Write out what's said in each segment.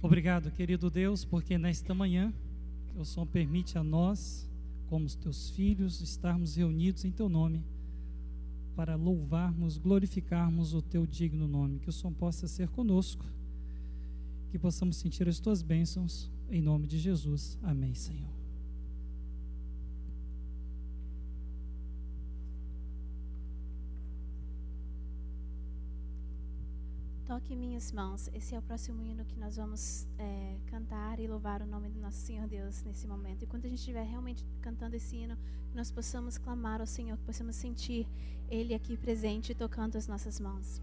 Obrigado, querido Deus, porque nesta manhã o Senhor permite a nós, como os teus filhos, estarmos reunidos em teu nome para louvarmos, glorificarmos o teu digno nome. Que o Senhor possa ser conosco, que possamos sentir as tuas bênçãos, em nome de Jesus. Amém, Senhor. Toque minhas mãos. Esse é o próximo hino que nós vamos cantar e louvar o nome do nosso Senhor Deus nesse momento. E quando a gente estiver realmente cantando esse hino, que nós possamos clamar ao Senhor, que possamos sentir Ele aqui presente, tocando as nossas mãos.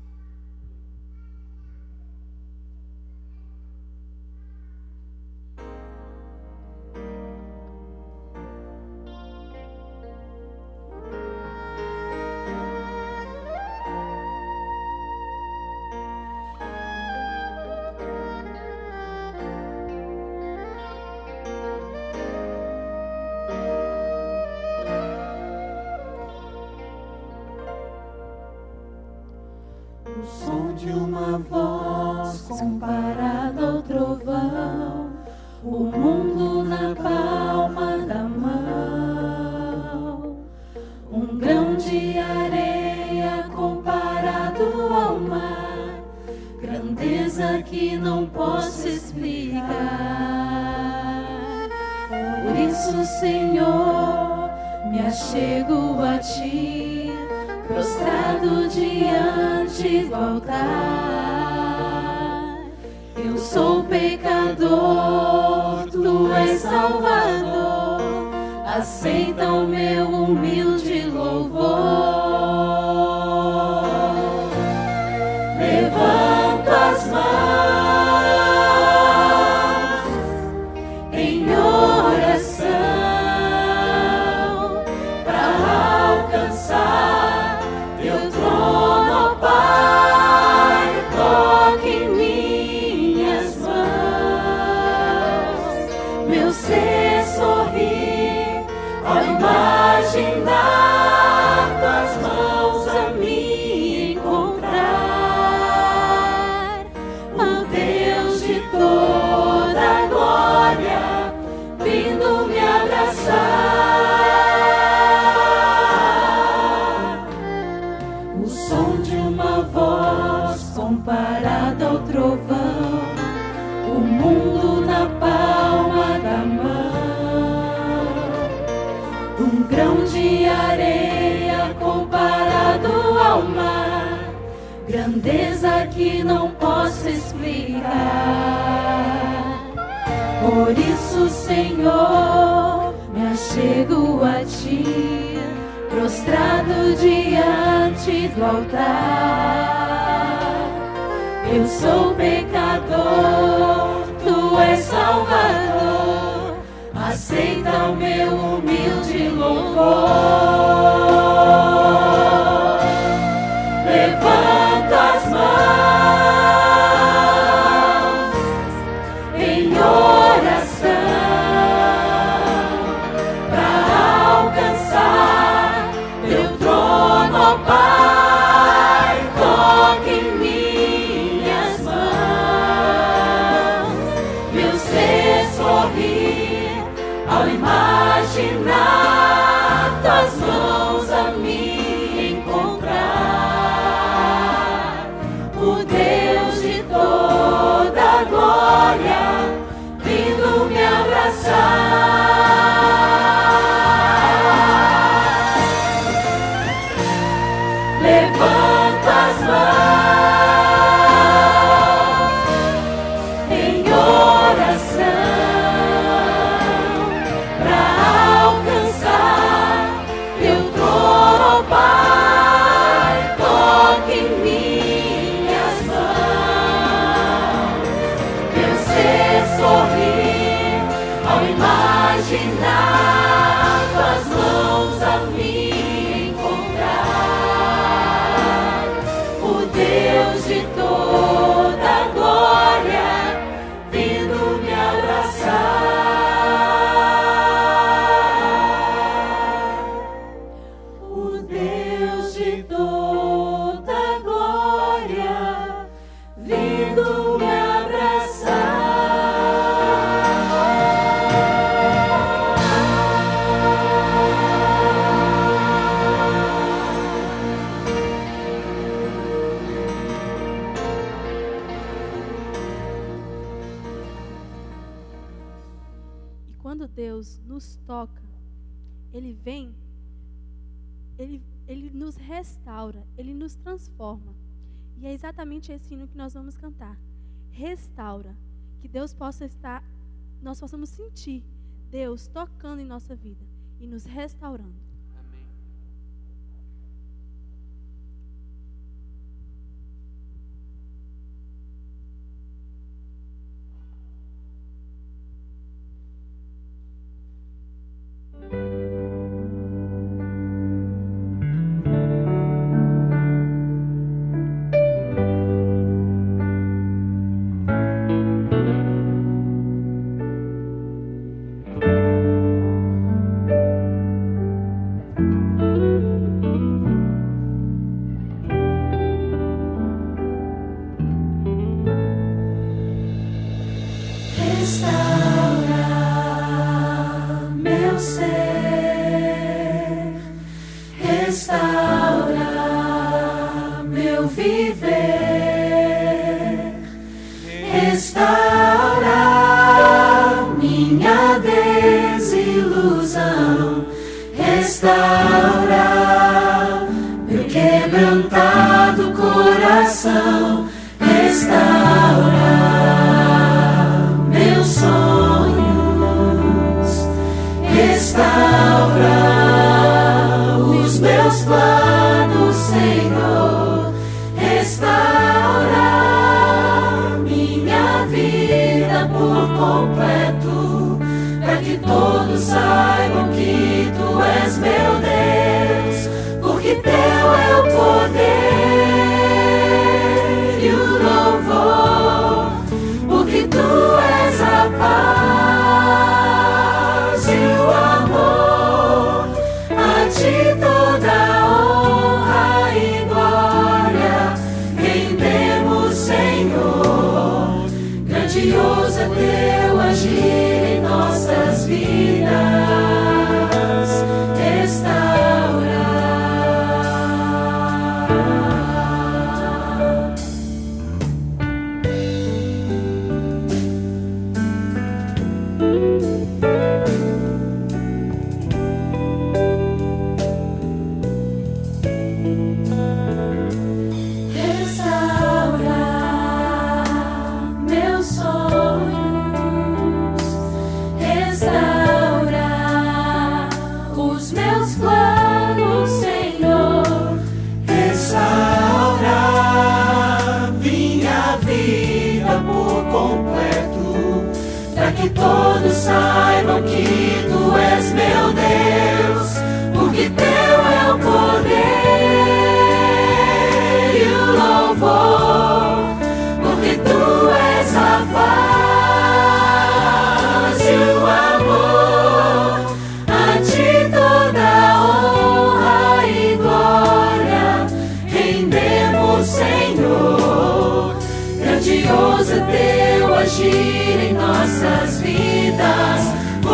Vindo me abraçar. quando Deus nos toca, Ele vem, Ele nos restaura, Ele nos transforma. E é exatamente esse hino que nós vamos cantar. Restaura. Que Deus nós possamos sentir Deus tocando em nossa vida e nos restaurando.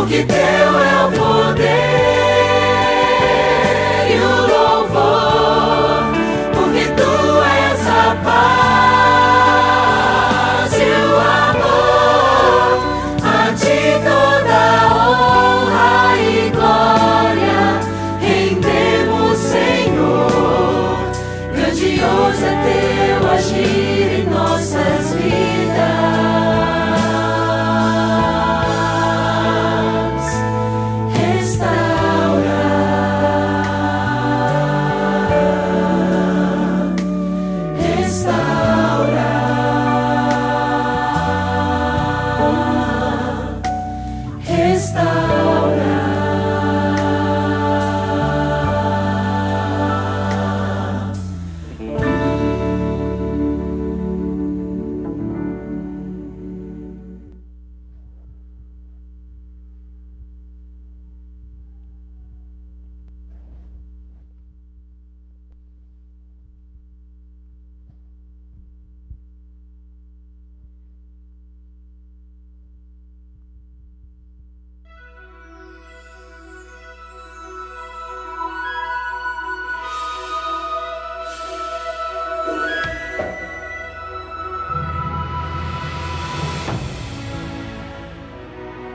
Porque teu é o poder e o louvor, porque tu és a paz e o amor, a ti toda honra e glória rendemos, Senhor. Grandioso é teu agir em nossas vidas. Restaura.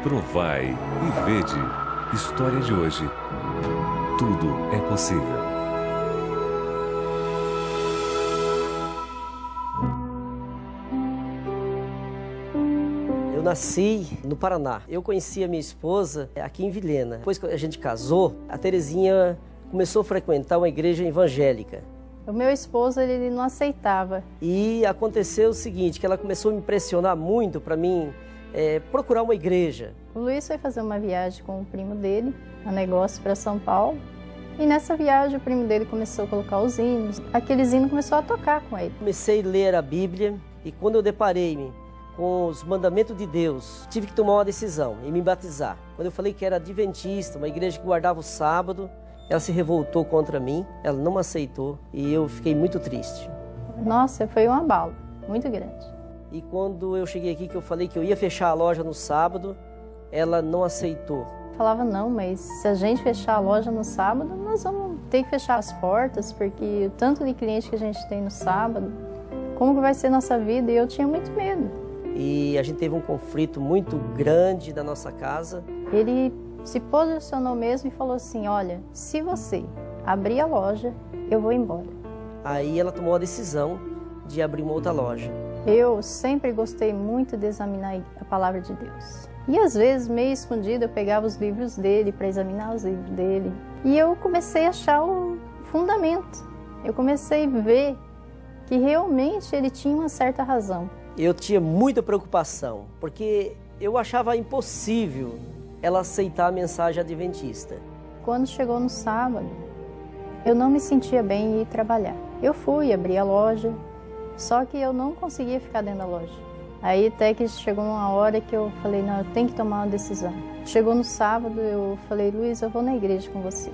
Provai e vede. História de hoje. Tudo é possível. Eu nasci no Paraná. Eu conheci a minha esposa aqui em Vilhena. Depois que a gente casou, a Terezinha começou a frequentar uma igreja evangélica. O meu esposo, ele não aceitava. E aconteceu o seguinte, que ela começou a me impressionar muito para mim procurar uma igreja. O Luiz foi fazer uma viagem com o primo dele, a negócio, para São Paulo. E nessa viagem o primo dele começou a colocar os hinos. Aqueles hinos começou a tocar com ele. Comecei a ler a Bíblia e quando eu deparei-me com os mandamentos de Deus, tive que tomar uma decisão e me batizar. Quando eu falei que era adventista, uma igreja que guardava o sábado, ela se revoltou contra mim, ela não me aceitou e eu fiquei muito triste. Nossa, foi um abalo muito grande. E quando eu cheguei aqui, que eu falei que eu ia fechar a loja no sábado, ela não aceitou. Falava, não, mas se a gente fechar a loja no sábado, nós vamos ter que fechar as portas, porque o tanto de cliente que a gente tem no sábado, como que vai ser nossa vida? E eu tinha muito medo. E a gente teve um conflito muito grande na nossa casa. Ele se posicionou mesmo e falou assim, olha, se você abrir a loja, eu vou embora. Aí ela tomou a decisão de abrir uma outra loja. Eu sempre gostei muito de examinar a palavra de Deus. E às vezes, meio escondido, eu pegava os livros dele para examinar os livros dele. E eu comecei a achar o fundamento. Eu comecei a ver que realmente ele tinha uma certa razão. Eu tinha muita preocupação, porque eu achava impossível ela aceitar a mensagem adventista. Quando chegou no sábado, eu não me sentia bem em ir trabalhar. Eu fui, abri a loja, só que eu não conseguia ficar dentro da loja. Aí até que chegou uma hora que eu falei, não, eu tenho que tomar uma decisão. Chegou no sábado, eu falei, Luiz, eu vou na igreja com você.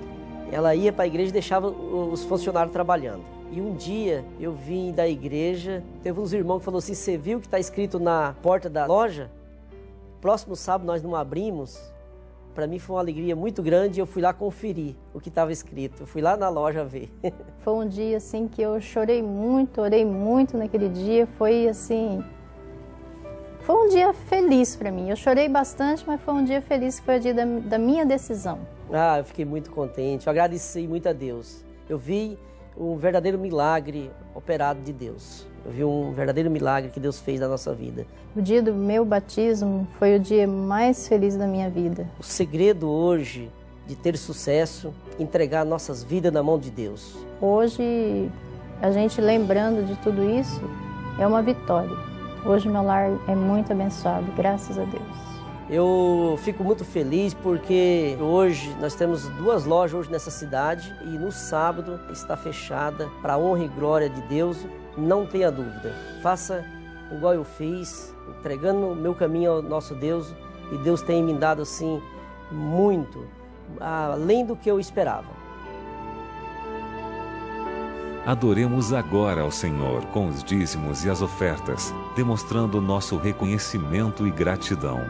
Ela ia para a igreja e deixava os funcionários trabalhando. E um dia eu vim da igreja, teve uns irmãos que falaram assim, você viu que está escrito na porta da loja? Próximo sábado nós não abrimos. Para mim foi uma alegria muito grande e eu fui lá conferir o que estava escrito. Eu fui lá na loja ver. Foi um dia assim que eu chorei muito, orei muito naquele dia. Foi assim, foi um dia feliz para mim. Eu chorei bastante, mas foi um dia feliz, que foi o dia da minha decisão. Ah, eu fiquei muito contente, eu agradeci muito a Deus. Eu vi um verdadeiro milagre operado de Deus. Eu vi um verdadeiro milagre que Deus fez na nossa vida. O dia do meu batismo foi o dia mais feliz da minha vida. O segredo hoje de ter sucesso, entregar nossas vidas na mão de Deus. Hoje, a gente lembrando de tudo isso, é uma vitória. Hoje meu lar é muito abençoado, graças a Deus. Eu fico muito feliz porque hoje nós temos 2 lojas hoje nessa cidade e no sábado está fechada para a honra e glória de Deus. Não tenha dúvida, faça igual eu fiz, entregando o meu caminho ao nosso Deus, e Deus tem me dado assim muito, além do que eu esperava. Adoremos agora ao Senhor com os dízimos e as ofertas, demonstrando nosso reconhecimento e gratidão.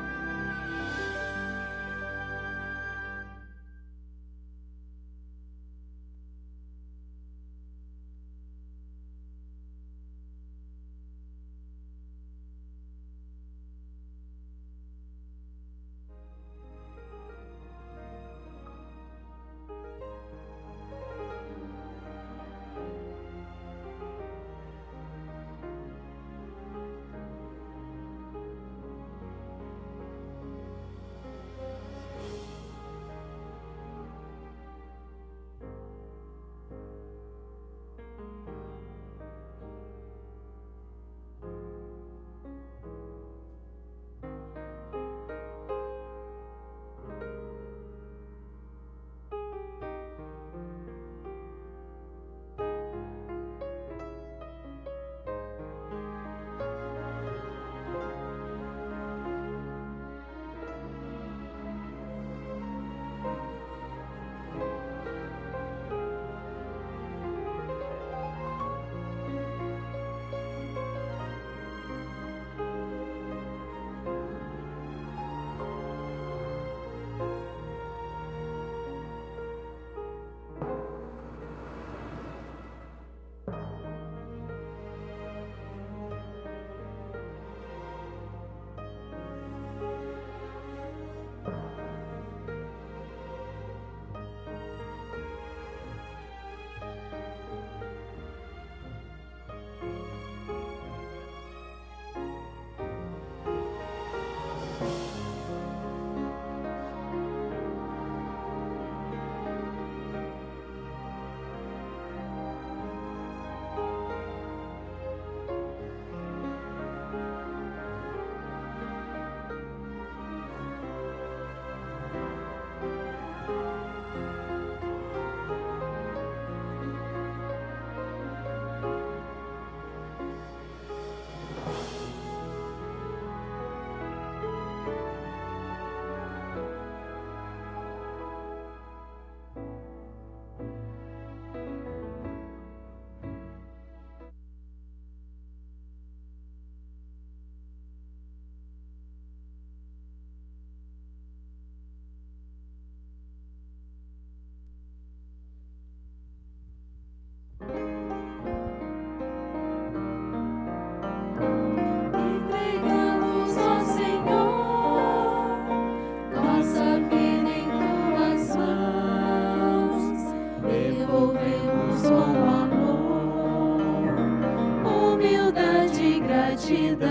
de gratidão,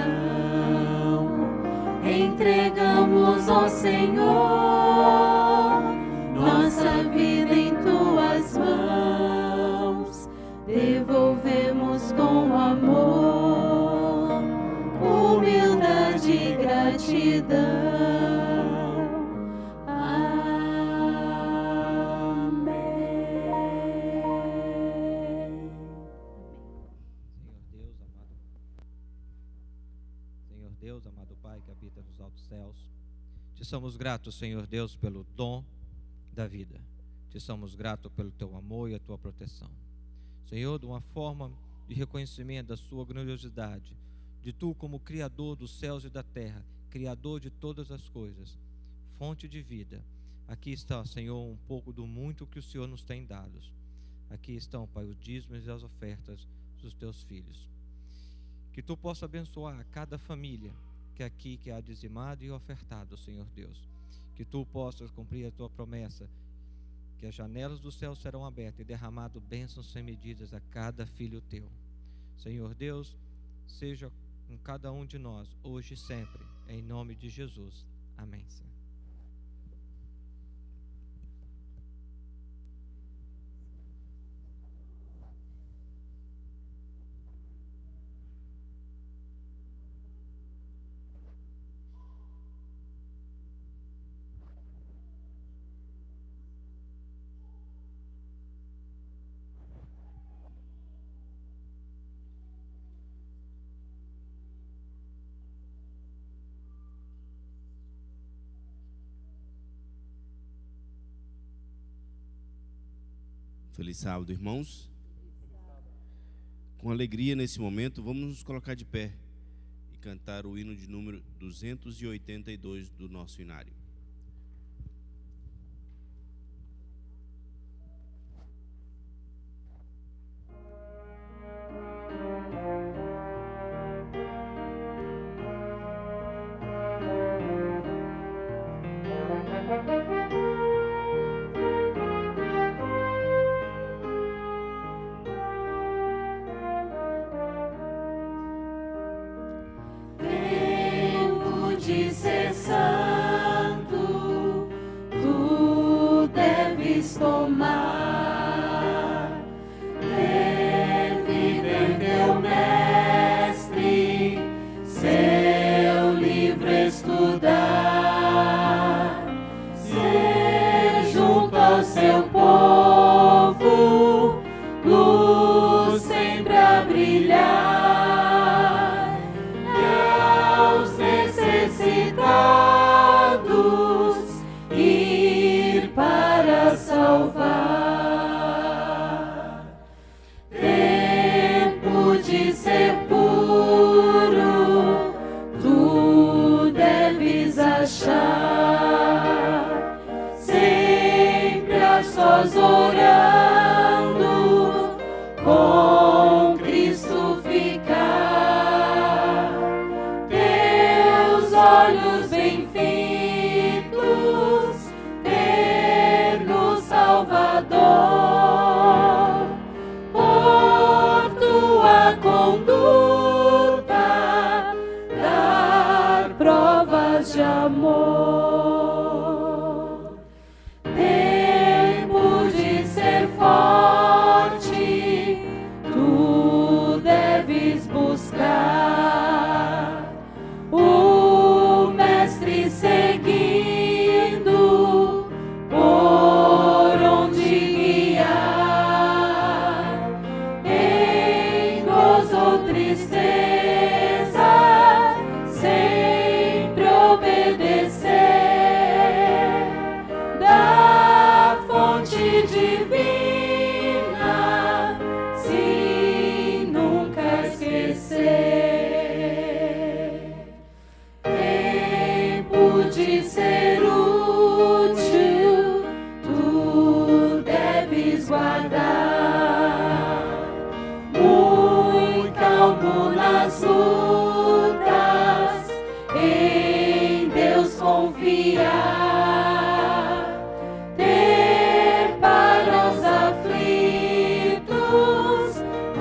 entregamos ao Senhor nossa vida em tuas mãos, devolvemos com amor, humildade e gratidão. Deus, amado Pai, que habita nos altos céus, te somos gratos, Senhor Deus, pelo dom da vida. Te somos gratos pelo teu amor e a tua proteção. Senhor, de uma forma de reconhecimento da sua grandiosidade, de tu como Criador dos céus e da terra, Criador de todas as coisas, fonte de vida. Aqui está, Senhor, um pouco do muito que o Senhor nos tem dado. Aqui estão, Pai, os dízimos e as ofertas dos teus filhos. Que tu possa abençoar cada família que aqui que há dizimado e ofertado, Senhor Deus. Que tu possas cumprir a tua promessa, que as janelas do céu serão abertas e derramado bênçãos sem medidas a cada filho teu. Senhor Deus, seja com cada um de nós, hoje e sempre, em nome de Jesus. Amém, Senhor. Feliz sábado, irmãos. Com alegria nesse momento, vamos nos colocar de pé e cantar o hino de número 282 do nosso inário.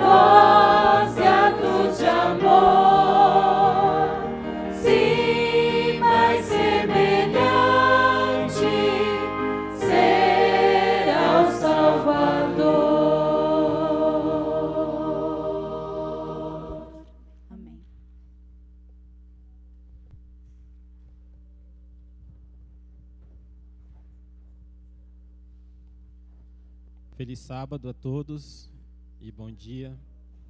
Voz e atos de amor. Feliz sábado a todos e bom dia.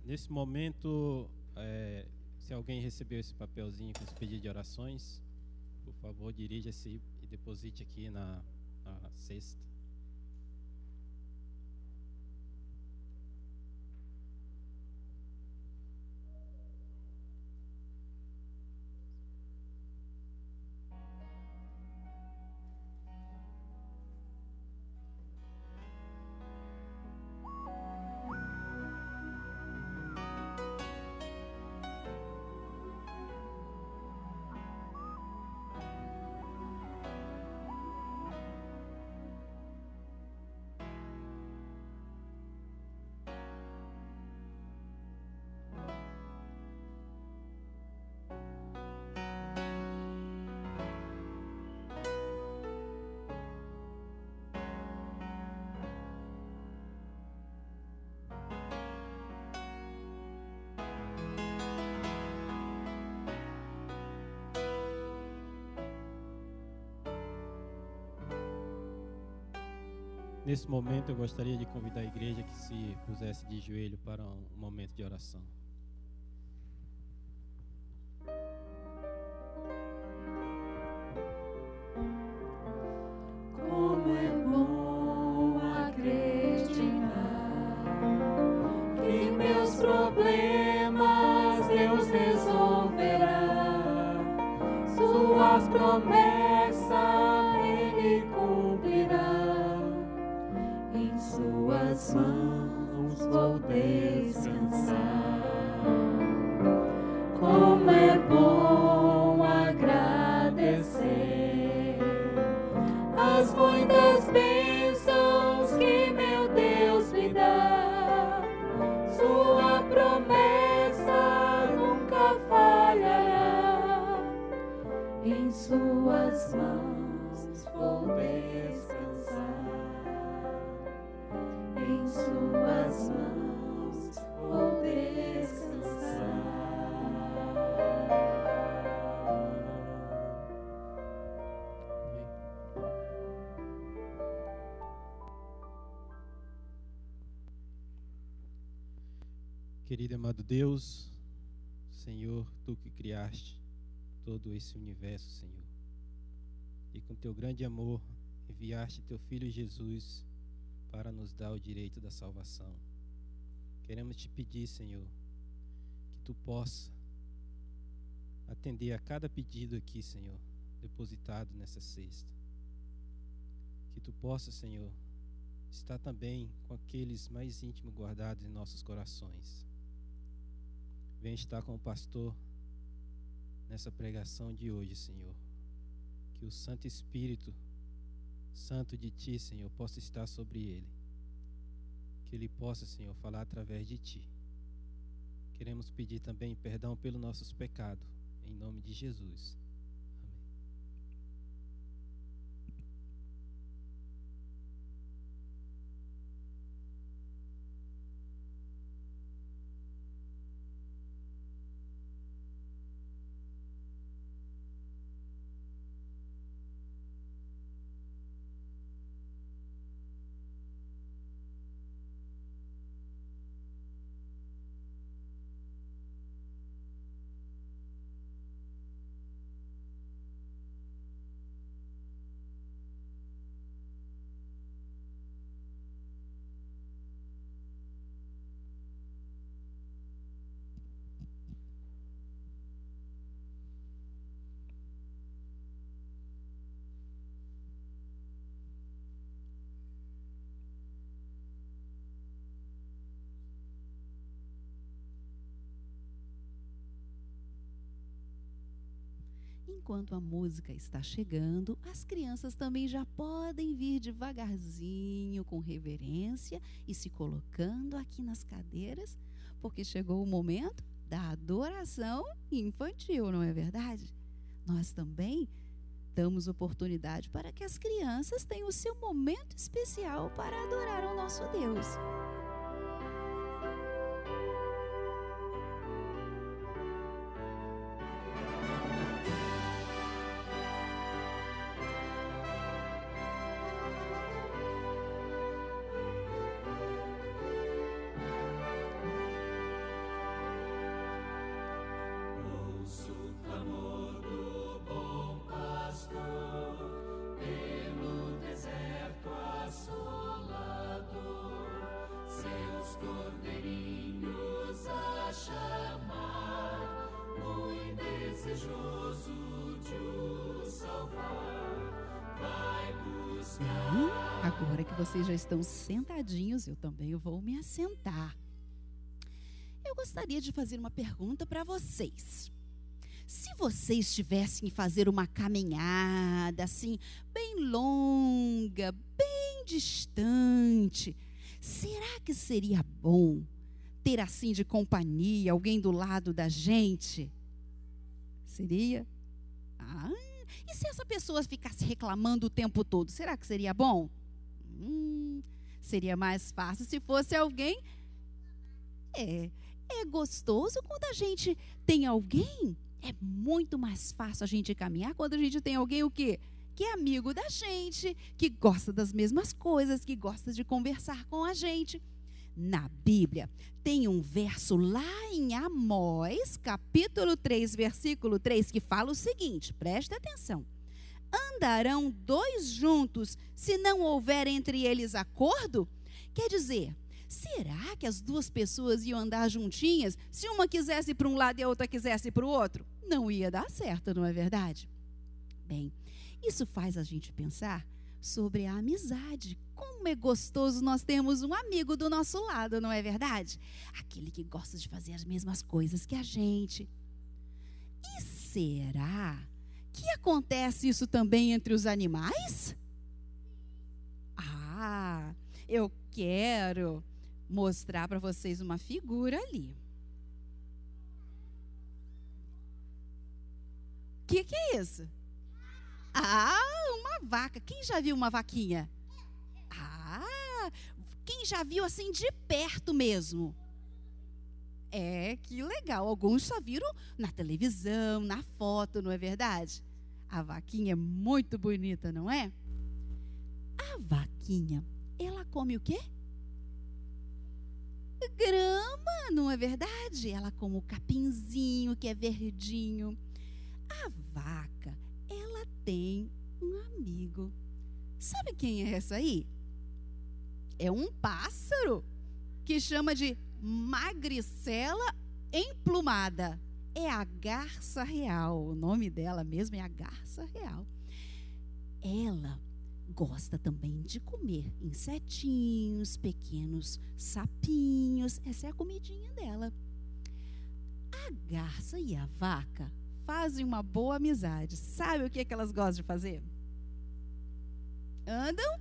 Nesse momento, se alguém recebeu esse papelzinho com esse pedido de orações, por favor, dirija-se e deposite aqui na cesta. Nesse momento eu gostaria de convidar a igreja que se pusesse de joelho para um momento de oração. Como é bom acreditar que meus problemas Deus resolverá, suas promessas Ele cumprirá. Em suas mãos vou descansar. Como é bom agradecer as muitas bênçãos que meu Deus me dá. Sua promessa nunca falhará. Em suas mãos vou descansar. Em suas mãos vou descansar. Querido e amado Deus, Senhor, Tu que criaste todo esse universo, Senhor, e com Teu grande amor enviaste Teu Filho Jesus para nos dar o direito da salvação. Queremos te pedir, Senhor, que Tu possa atender a cada pedido aqui, Senhor, depositado nessa cesta. Que Tu possa, Senhor, estar também com aqueles mais íntimos guardados em nossos corações. Venha estar com o pastor nessa pregação de hoje, Senhor. Que o Santo Espírito Santo de Ti, Senhor, possa estar sobre ele. Que ele possa, Senhor, falar através de Ti. Queremos pedir também perdão pelos nossos pecados, em nome de Jesus. Enquanto a música está chegando, as crianças também já podem vir devagarzinho, com reverência e se colocando aqui nas cadeiras, porque chegou o momento da adoração infantil, não é verdade? Nós também damos oportunidade para que as crianças tenham o seu momento especial para adorar ao nosso Deus. Agora que vocês já estão sentadinhos, eu também vou me assentar. Eu gostaria de fazer uma pergunta para vocês. Se vocês tivessem que fazer uma caminhada assim, bem longa, bem distante, será que seria bom ter assim de companhia alguém do lado da gente? Seria? E se essa pessoa ficasse reclamando o tempo todo, será que seria bom? Seria mais fácil se fosse alguém. É gostoso quando a gente tem alguém. É muito mais fácil a gente caminhar quando a gente tem alguém o quê? Que é amigo da gente, que gosta das mesmas coisas, que gosta de conversar com a gente. Na Bíblia, tem um verso lá em Amós, capítulo 3, versículo 3, que fala o seguinte, presta atenção. Andarão dois juntos se não houver entre eles acordo? Quer dizer, será que as duas pessoas iam andar juntinhas se uma quisesse ir para um lado e a outra quisesse ir para o outro? Não ia dar certo, não é verdade? Bem, isso faz a gente pensar sobre a amizade. Como é gostoso nós termos um amigo do nosso lado, não é verdade? Aquele que gosta de fazer as mesmas coisas que a gente. E será que acontece isso também entre os animais? Eu quero mostrar para vocês uma figura ali. O que é isso? Uma vaca. Quem já viu uma vaquinha? Quem já viu assim de perto mesmo? Que legal. Alguns só viram na televisão, na foto, não é verdade? A vaquinha é muito bonita, não é? A vaquinha, ela come o quê? Grama, não é verdade? Ela come o capinzinho, que é verdinho. A vaca, ela tem um amigo. Sabe quem é essa aí? É um pássaro que chama de magricela emplumada. É a garça real. O nome dela mesmo é a garça real. Ela gosta também de comer insetinhos, pequenos sapinhos. Essa é a comidinha dela. A garça e a vaca fazem uma boa amizade. Sabe o que elas gostam de fazer? Andam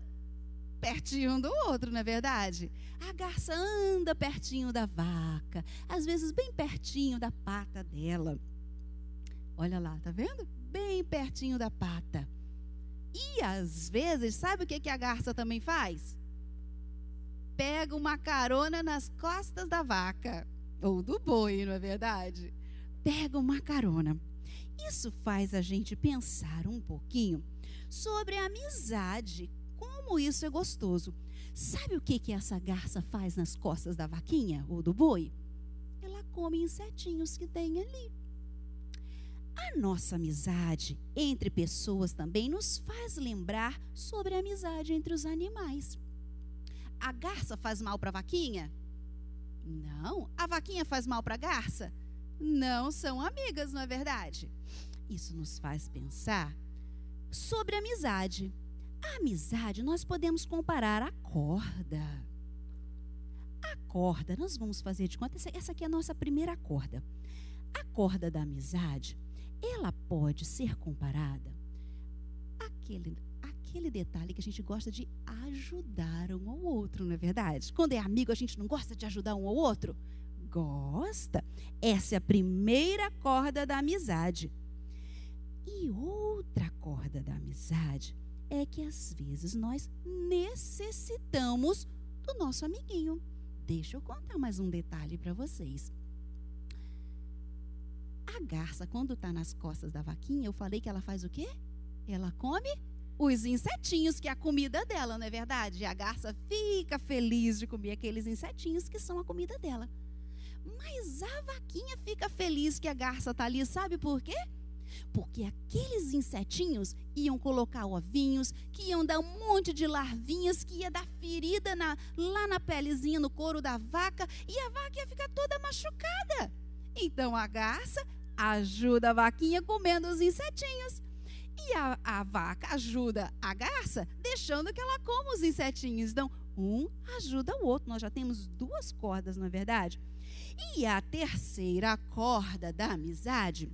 pertinho um do outro, não é verdade? A garça anda pertinho da vaca, às vezes bem pertinho da pata dela. Olha lá, tá vendo? Bem pertinho da pata. E às vezes, sabe o que a garça também faz? Pega uma carona nas costas da vaca, ou do boi, não é verdade? Pega uma carona. Isso faz a gente pensar um pouquinho sobre a amizade, como isso é gostoso. Sabe o que essa garça faz nas costas da vaquinha ou do boi? Ela come insetinhos que tem ali. A nossa amizade entre pessoas também nos faz lembrar sobre a amizade entre os animais. A garça faz mal para a vaquinha? Não. A vaquinha faz mal para a garça? Não, são amigas, não é verdade? Isso nos faz pensar sobre a amizade. A amizade nós podemos comparar à corda. A corda, nós vamos fazer de conta, essa aqui é a nossa primeira corda. A corda da amizade, ela pode ser comparada àquele detalhe que a gente gosta de ajudar um ao outro, não é verdade? Quando é amigo, a gente não gosta de ajudar um ao outro? Gosta. Essa é a primeira corda da amizade. E outra corda da amizade é que às vezes nós necessitamos do nosso amiguinho. Deixa eu contar mais um detalhe para vocês. A garça, quando está nas costas da vaquinha, eu falei que ela faz o quê? Ela come os insetinhos, que é a comida dela, não é verdade? E a garça fica feliz de comer aqueles insetinhos que são a comida dela. Mas a vaquinha fica feliz que a garça está ali, sabe por quê? Porque aqueles insetinhos iam colocar ovinhos, que iam dar um monte de larvinhas, que ia dar ferida lá na pelezinha, no couro da vaca, e a vaca ia ficar toda machucada. Então a garça ajuda a vaquinha comendo os insetinhos. E a vaca ajuda a garça, deixando que ela coma os insetinhos. Então, um ajuda o outro. Nós já temos 2 cordas, não é verdade? E a terceira corda da amizade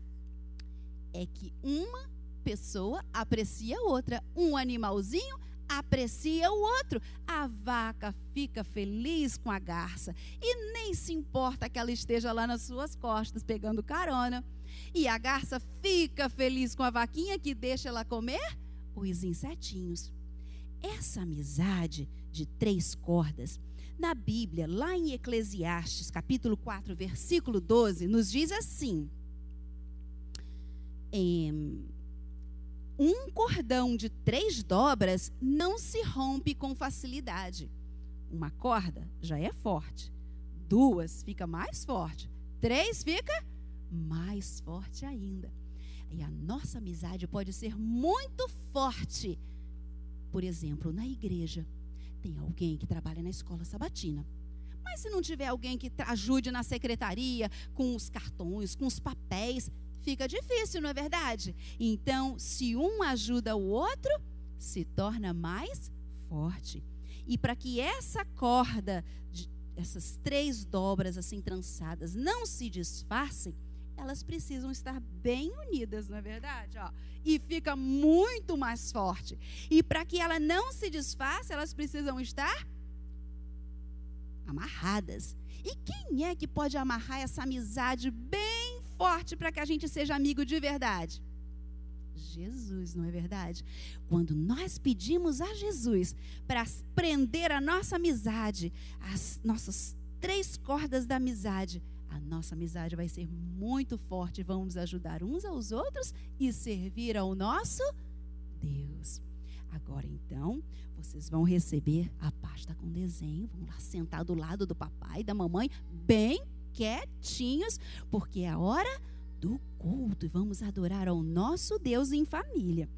é que uma pessoa aprecia a outra. Um animalzinho aprecia o outro. A vaca fica feliz com a garça e nem se importa que ela esteja lá nas suas costas pegando carona. E a garça fica feliz com a vaquinha que deixa ela comer os insetinhos. Essa amizade de 3 cordas, na Bíblia, lá em Eclesiastes, capítulo 4, versículo 12, nos diz assim: um cordão de 3 dobras não se rompe com facilidade. Uma corda já é forte, 2 fica mais forte, 3 fica mais forte ainda. E a nossa amizade pode ser muito forte. Por exemplo, na igreja, tem alguém que trabalha na escola sabatina. Mas se não tiver alguém que ajude na secretaria, com os cartões, com os papéis, fica difícil, não é verdade? Então, se um ajuda o outro, se torna mais forte. E para que essa corda, essas 3 dobras assim trançadas, não se disfarcem, elas precisam estar bem unidas, não é verdade? Ó, e fica muito mais forte. E para que ela não se desfaça, elas precisam estar amarradas. E quem é que pode amarrar essa amizade bem forte para que a gente seja amigo de verdade? Jesus, não é verdade? Quando nós pedimos a Jesus para prender a nossa amizade, as nossas 3 cordas da amizade, a nossa amizade vai ser muito forte. Vamos ajudar uns aos outros e servir ao nosso Deus. Agora então, vocês vão receber a pasta com desenho. Vão lá sentar do lado do papai e da mamãe, bem quietinhos, porque é a hora do culto e vamos adorar ao nosso Deus em família.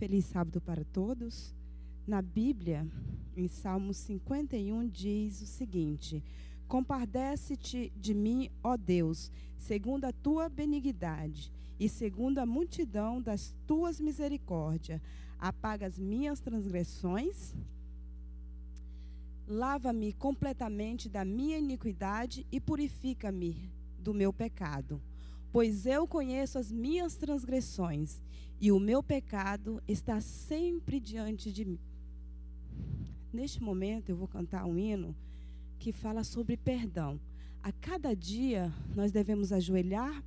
Feliz sábado para todos. Na Bíblia, em Salmo 51, diz o seguinte: compadece-te de mim, ó Deus, segundo a tua benignidade e segundo a multidão das tuas misericórdias. Apaga as minhas transgressões, lava-me completamente da minha iniquidade e purifica-me do meu pecado. Pois eu conheço as minhas transgressões e o meu pecado está sempre diante de mim. Neste momento eu vou cantar um hino que fala sobre perdão. A cada dia nós devemos ajoelhar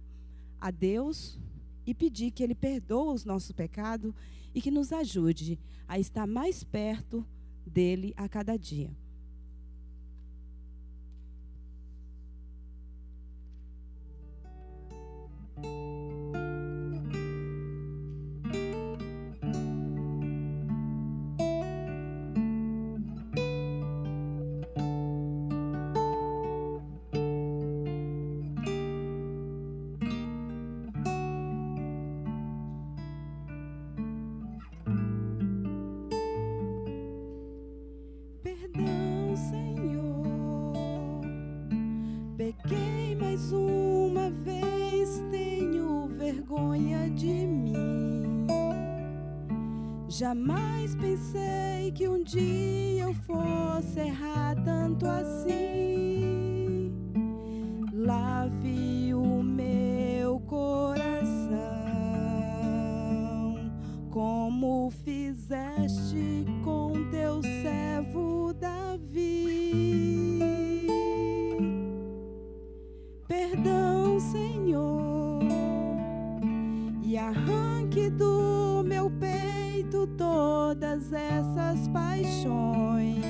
a Deus e pedir que Ele perdoe os nossos pecados e que nos ajude a estar mais perto dEle a cada dia. Perdão. Jamais pensei que um dia eu fosse errar tanto assim. Lave o meu coração como fizeste com teu servo Davi. Perdão, Senhor, e arranque do meu peito todas essas paixões,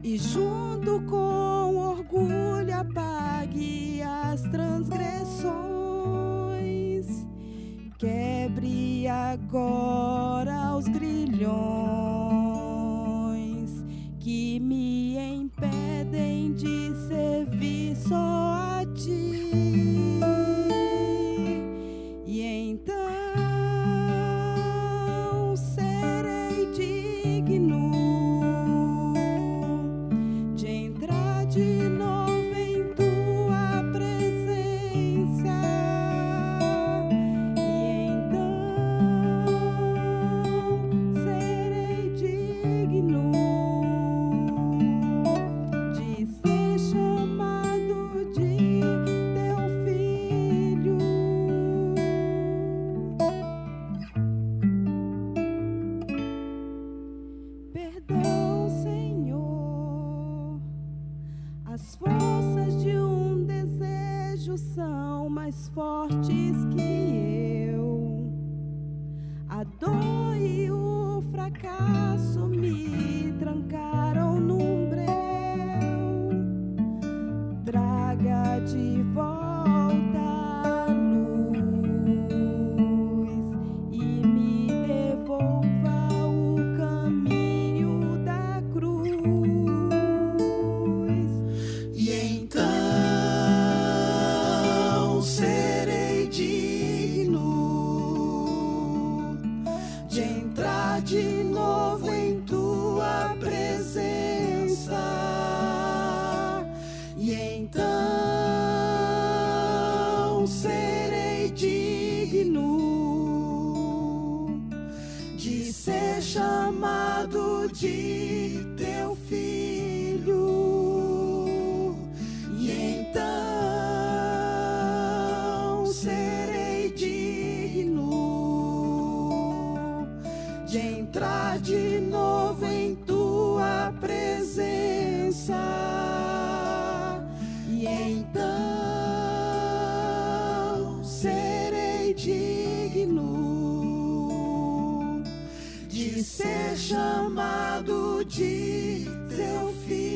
e junto com orgulho apague as transgressões. Quebre agora os grilhões que me impedem de servir só a ti. E então serei digno de entrar de novo em tua presença. E então serei digno de ser chamado de teu filho. Perdão, Senhor, as forças de um desejo são mais fortes que eu. A dor e o fracasso me trancaram num breu. Traga de volta a luz e me devolva o caminho da cruz. E então serei digno de entrar de novo em tua presença. E então serei digno de ser chamado de teu filho. E então serei digno de entrar de novo em tua presença. E então serei digno de ser chamado de teu filho.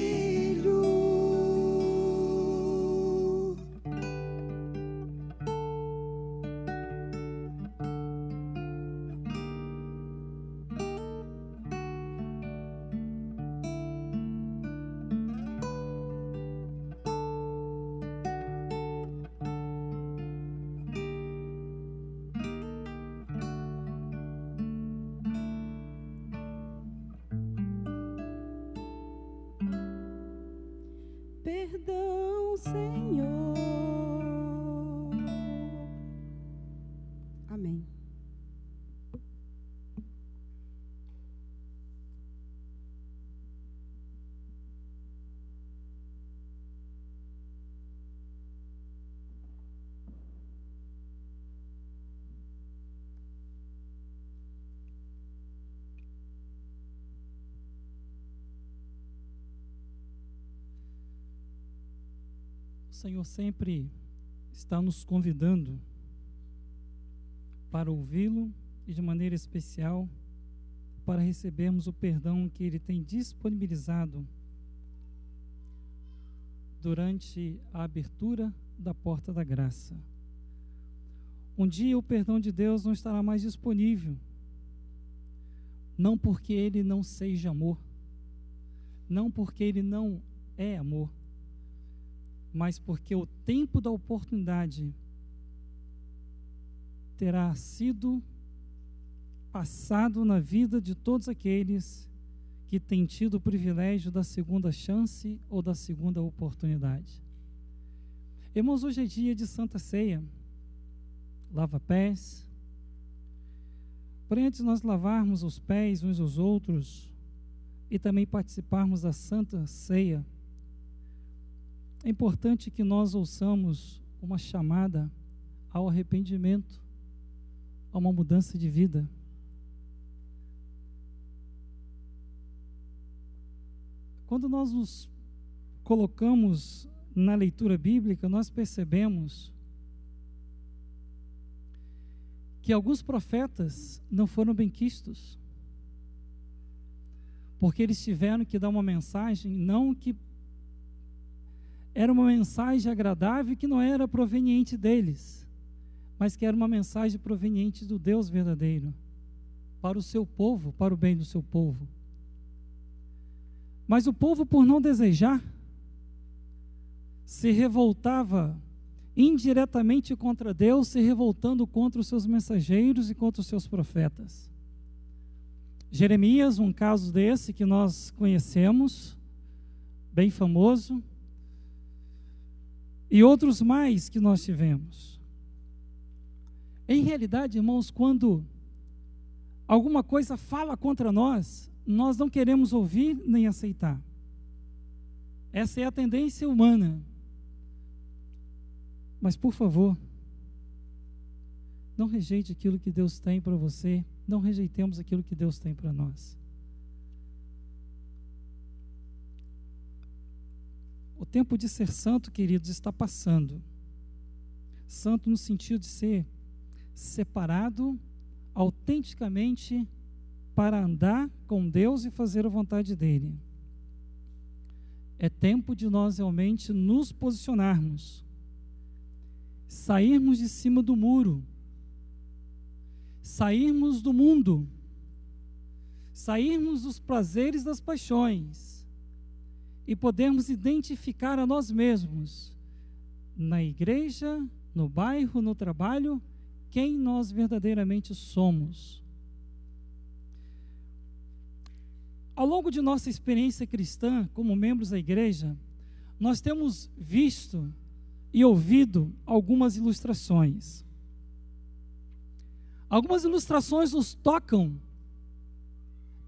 Perdão, Senhor. Amém. O Senhor sempre está nos convidando para ouvi-lo e, de maneira especial, para recebermos o perdão que Ele tem disponibilizado durante a abertura da porta da graça. Um dia o perdão de Deus não estará mais disponível, não porque Ele não seja amor, não porque Ele não é amor, mas porque o tempo da oportunidade terá sido passado na vida de todos aqueles que têm tido o privilégio da segunda chance ou da segunda oportunidade. Irmãos, hoje é dia de Santa Ceia, lava-pés. Porém, antes de nós lavarmos os pés uns aos outros e também participarmos da Santa Ceia, é importante que nós ouçamos uma chamada ao arrependimento, a uma mudança de vida. Quando nós nos colocamos na leitura bíblica, nós percebemos que alguns profetas não foram benquistos, porque eles tiveram que dar uma mensagem, não que era uma mensagem agradável, que não era proveniente deles, mas que era uma mensagem proveniente do Deus verdadeiro, para o seu povo, para o bem do seu povo. Mas o povo, por não desejar, se revoltava indiretamente contra Deus, se revoltando contra os seus mensageiros e contra os seus profetas. Jeremias, um caso desse que nós conhecemos, bem famoso, e outros mais que nós tivemos. Em realidade, irmãos, quando alguma coisa fala contra nós, nós não queremos ouvir nem aceitar. Essa é a tendência humana. Mas, por favor, não rejeite aquilo que Deus tem para você, não rejeitemos aquilo que Deus tem para nós. O tempo de ser santo, queridos, está passando. Santo no sentido de ser separado autenticamente para andar com Deus e fazer a vontade dele. É tempo de nós realmente nos posicionarmos, sairmos de cima do muro, sairmos do mundo, sairmos dos prazeres das paixões e podermos identificar a nós mesmos, na igreja, no bairro, no trabalho, quem nós verdadeiramente somos. Ao longo de nossa experiência cristã, como membros da igreja, nós temos visto e ouvido algumas ilustrações. Algumas ilustrações nos tocam,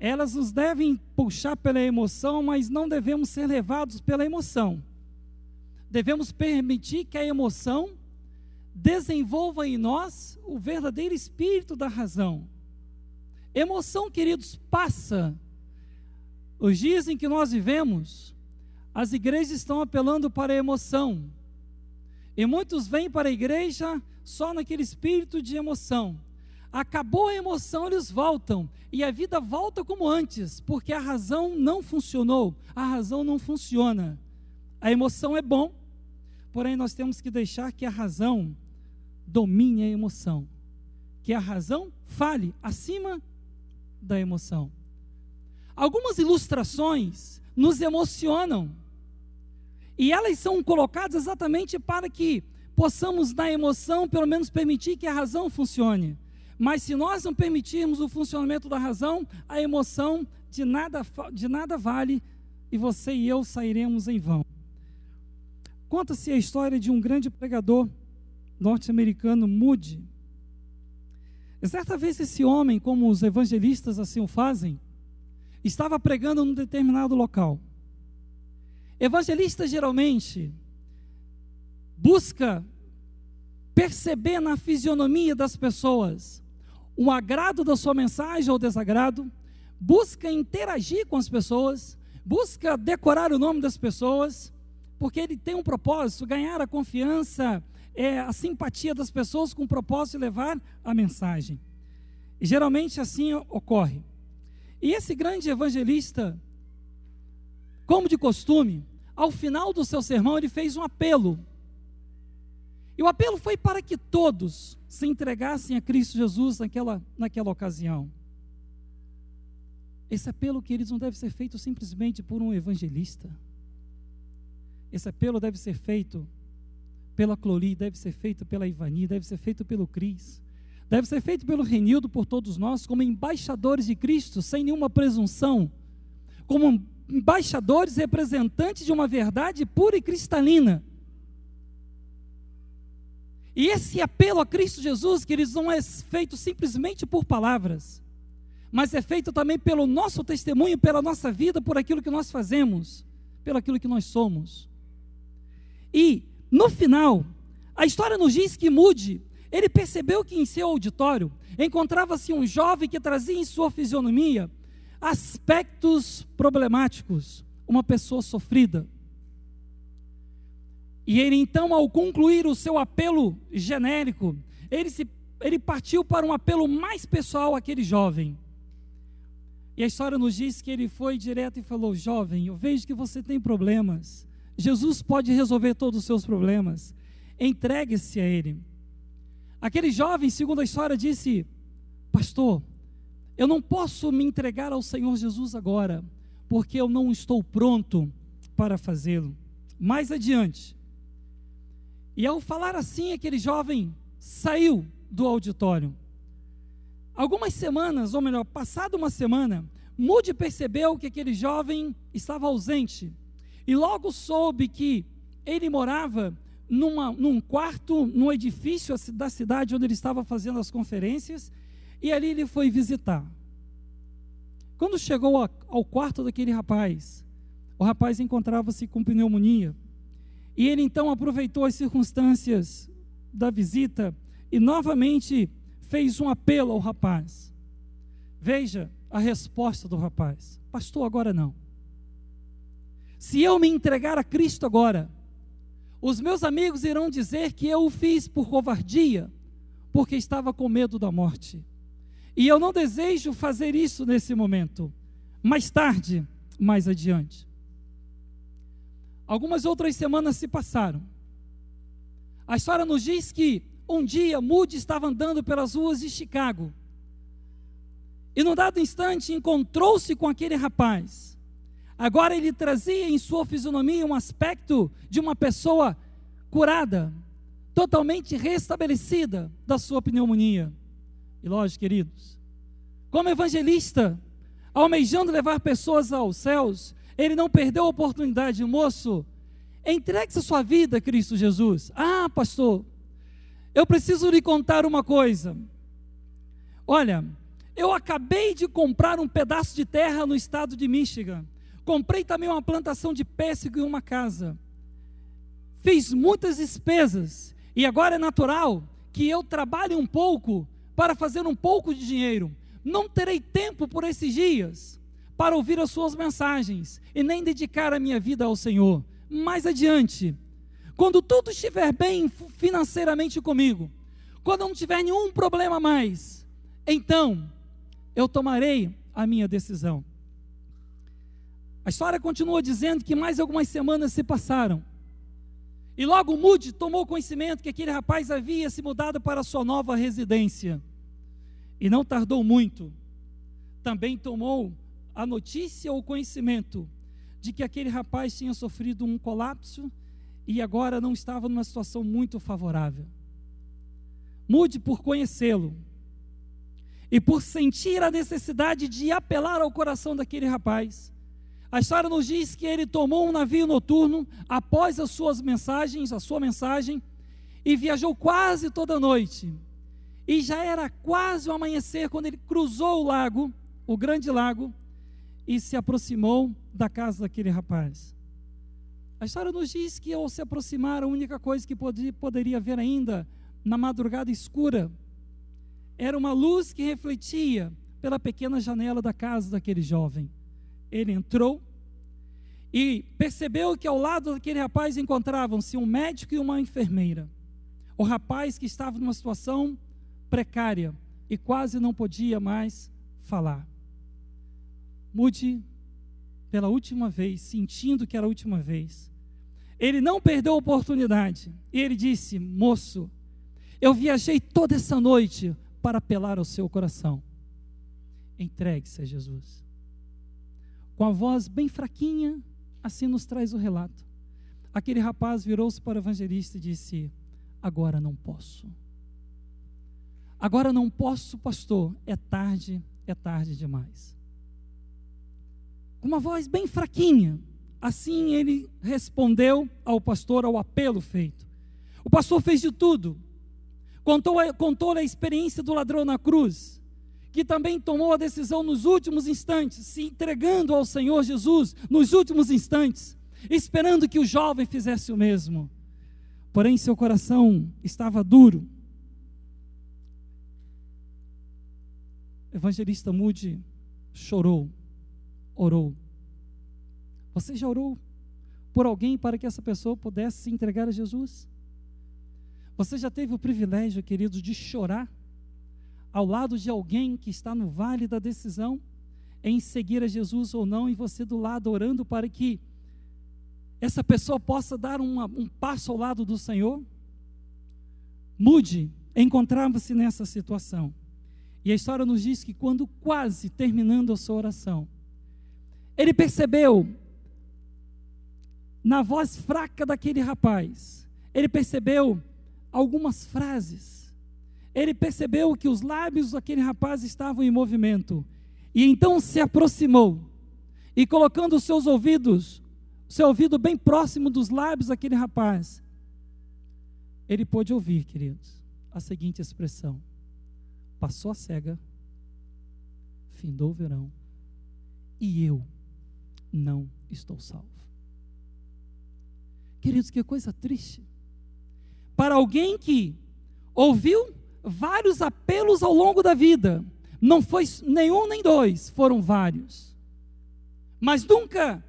elas nos devem puxar pela emoção, mas não devemos ser levados pela emoção. Devemos permitir que a emoção desenvolva em nós o verdadeiro espírito da razão. Emoção, queridos, passa. Os dias em que nós vivemos, as igrejas estão apelando para a emoção. E muitos vêm para a igreja só naquele espírito de emoção. Acabou a emoção, eles voltam. E a vida volta como antes, porque a razão não funcionou. A razão não funciona. A emoção é bom, porém nós temos que deixar que a razão domine a emoção. Que a razão fale acima da emoção. Algumas ilustrações nos emocionam. E elas são colocadas exatamente para que possamos, na emoção, pelo menos permitir que a razão funcione. Mas se nós não permitirmos o funcionamento da razão, a emoção de nada vale e você e eu sairemos em vão. Conta-se a história de um grande pregador norte-americano, Moody. Certa vez esse homem, como os evangelistas assim o fazem, estava pregando num determinado local. Evangelista geralmente busca perceber na fisionomia das pessoas o agrado da sua mensagem ou desagrado, busca interagir com as pessoas, busca decorar o nome das pessoas, porque ele tem um propósito, ganhar a confiança, a simpatia das pessoas com o propósito de levar a mensagem. E geralmente assim ocorre. E esse grande evangelista, como de costume, ao final do seu sermão ele fez um apelo. E o apelo foi para que todos se entregassem a Cristo Jesus naquela ocasião. Esse apelo, queridos, não deve ser feito simplesmente por um evangelista. Esse apelo deve ser feito pela Clori, deve ser feito pela Ivani, deve ser feito pelo Cris, deve ser feito pelo Renildo, por todos nós, como embaixadores de Cristo, sem nenhuma presunção, como embaixadores representantes de uma verdade pura e cristalina. E esse apelo a Cristo Jesus, queridos, não é feito simplesmente por palavras, mas é feito também pelo nosso testemunho, pela nossa vida, por aquilo que nós fazemos, pelo aquilo que nós somos. E, no final, a história nos diz que Moody, ele percebeu que em seu auditório encontrava-se um jovem que trazia em sua fisionomia aspectos problemáticos, uma pessoa sofrida. E ele então, ao concluir o seu apelo genérico, ele partiu para um apelo mais pessoal àquele jovem. E a história nos diz que ele foi direto e falou: jovem, eu vejo que você tem problemas, Jesus pode resolver todos os seus problemas, entregue-se a Ele. Aquele jovem, segundo a história, disse: pastor, eu não posso me entregar ao Senhor Jesus agora, porque eu não estou pronto para fazê-lo. Mais adiante. E ao falar assim, aquele jovem saiu do auditório. Algumas semanas, ou melhor, passada uma semana, Moody percebeu que aquele jovem estava ausente. E logo soube que ele morava num quarto, num edifício da cidade onde ele estava fazendo as conferências, e ali ele foi visitar. Quando chegou ao quarto daquele rapaz, o rapaz encontrava-se com pneumonia, e ele então aproveitou as circunstâncias da visita e novamente fez um apelo ao rapaz. Veja a resposta do rapaz: pastor, agora não. Se eu me entregar a Cristo agora, os meus amigos irão dizer que eu o fiz por covardia, porque estava com medo da morte. E eu não desejo fazer isso nesse momento. Mais tarde, mais adiante. Algumas outras semanas se passaram. A história nos diz que um dia Moody estava andando pelas ruas de Chicago. E num dado instante encontrou-se com aquele rapaz. Agora ele trazia em sua fisionomia um aspecto de uma pessoa curada, totalmente restabelecida da sua pneumonia. E lógico, queridos, como evangelista, almejando levar pessoas aos céus, ele não perdeu a oportunidade. Moço, entregue-se a sua vida a Cristo Jesus. Ah, pastor, eu preciso lhe contar uma coisa. Olha, eu acabei de comprar um pedaço de terra no estado de Michigan. Comprei também uma plantação de pêssego e uma casa. Fiz muitas despesas. E agora é natural que eu trabalhe um pouco para fazer um pouco de dinheiro. Não terei tempo por esses dias para ouvir as suas mensagens e nem dedicar a minha vida ao Senhor. Mais adiante, quando tudo estiver bem financeiramente comigo, quando eu não tiver nenhum problema mais, então eu tomarei a minha decisão. A história continua dizendo que mais algumas semanas se passaram. E logo Moody tomou conhecimento que aquele rapaz havia se mudado para a sua nova residência. E não tardou muito. Também tomou a notícia ou o conhecimento de que aquele rapaz tinha sofrido um colapso e agora não estava numa situação muito favorável. Moody, por conhecê-lo e por sentir a necessidade de apelar ao coração daquele rapaz, a história nos diz que ele tomou um navio noturno após a sua mensagem, e viajou quase toda a noite. E já era quase o amanhecer quando ele cruzou o lago, o grande lago, e se aproximou da casa daquele rapaz. A história nos diz que ao se aproximar, a única coisa que poderia ver ainda na madrugada escura era uma luz que refletia pela pequena janela da casa daquele jovem. Ele entrou e percebeu que ao lado daquele rapaz encontravam-se um médico e uma enfermeira. O rapaz que estava numa situação precária e quase não podia mais falar. Moody, pela última vez, sentindo que era a última vez, ele não perdeu a oportunidade. E ele disse: moço, eu viajei toda essa noite para apelar ao seu coração. Entregue-se a Jesus. Com a voz bem fraquinha, assim nos traz o relato. Aquele rapaz virou-se para o evangelista e disse: agora não posso. Agora não posso, pastor, é tarde demais. Com uma voz bem fraquinha, assim ele respondeu ao pastor, ao apelo feito. O pastor fez de tudo contou a experiência do ladrão na cruz, que também tomou a decisão nos últimos instantes, se entregando ao Senhor Jesus nos últimos instantes, esperando que o jovem fizesse o mesmo. Porém, seu coração estava duro. O evangelista Moody chorou, orou. Você já orou por alguém para que essa pessoa pudesse se entregar a Jesus? Você já teve o privilégio, querido, de chorar ao lado de alguém que está no vale da decisão em seguir a Jesus ou não, e você do lado orando para que essa pessoa possa dar um passo ao lado do Senhor? Moody encontrava-se nessa situação. E a história nos diz que quando quase terminando a sua oração, ele percebeu, na voz fraca daquele rapaz, ele percebeu algumas frases. Ele percebeu que os lábios daquele rapaz estavam em movimento. E então se aproximou e, colocando os seus ouvidos, seu ouvido bem próximo dos lábios daquele rapaz, ele pôde ouvir, queridos, a seguinte expressão: passou a cega, findou o verão, e eu não estou salvo. Queridos, que coisa triste. Para alguém que ouviu vários apelos ao longo da vida, não foi nenhum nem dois, foram vários, mas nunca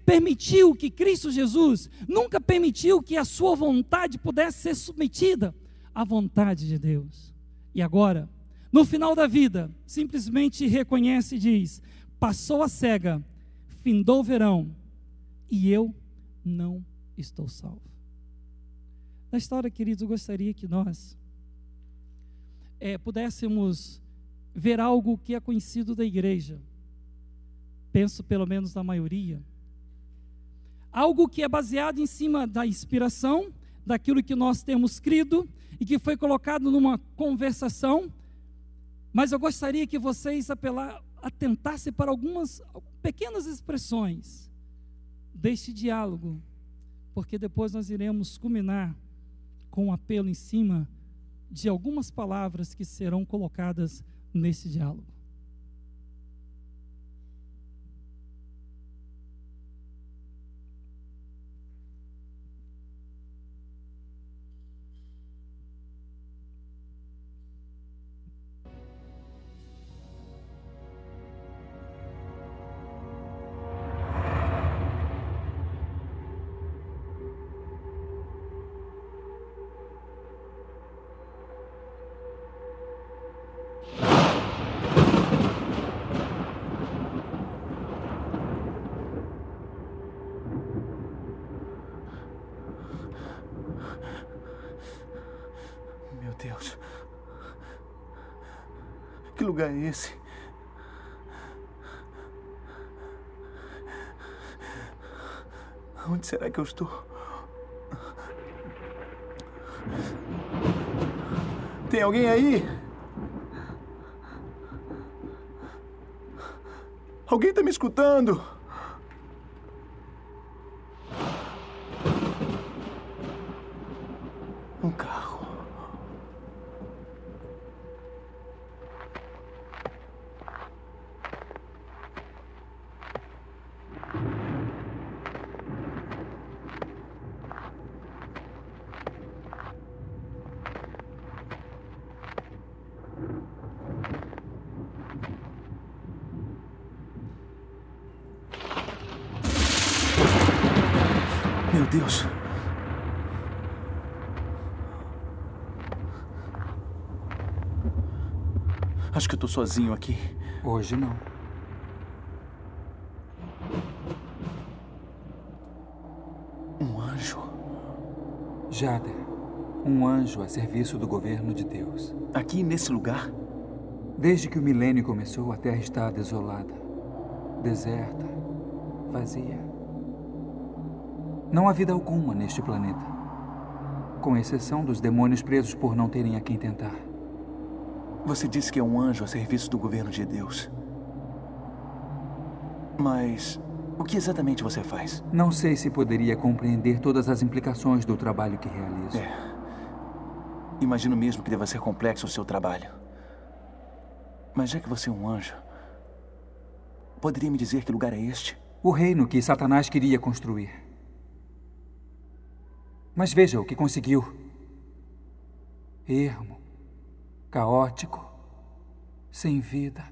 permitiu que Cristo Jesus, nunca permitiu que a sua vontade pudesse ser submetida à vontade de Deus. E agora, no final da vida, simplesmente reconhece e diz: passou a cega, findou o verão, e eu não estou salvo. Na história, queridos, eu gostaria que nós pudéssemos ver algo que é conhecido da igreja, penso pelo menos da maioria, algo que é baseado em cima da inspiração, daquilo que nós temos crido e que foi colocado numa conversação, mas eu gostaria que vocês atentassem para algumas pequenas expressões deste diálogo, porque depois nós iremos culminar com um apelo em cima de algumas palavras que serão colocadas nesse diálogo. Deus, que lugar é esse? Onde será que eu estou? Tem alguém aí? Alguém está me escutando? Um carro. Meu Deus. Acho que eu tô sozinho aqui. Hoje não. Um anjo. Jader, um anjo a serviço do governo de Deus. Aqui nesse lugar? Desde que o milênio começou, a Terra está desolada, deserta, vazia. Não há vida alguma neste planeta, com exceção dos demônios presos por não terem a quem tentar. Você disse que é um anjo a serviço do governo de Deus. Mas o que exatamente você faz? Não sei se poderia compreender todas as implicações do trabalho que realizo. Imagino mesmo que deva ser complexo o seu trabalho. Mas já que você é um anjo, poderia me dizer que lugar é este? O reino que Satanás queria construir. Mas veja o que conseguiu. Ermo, caótico, sem vida.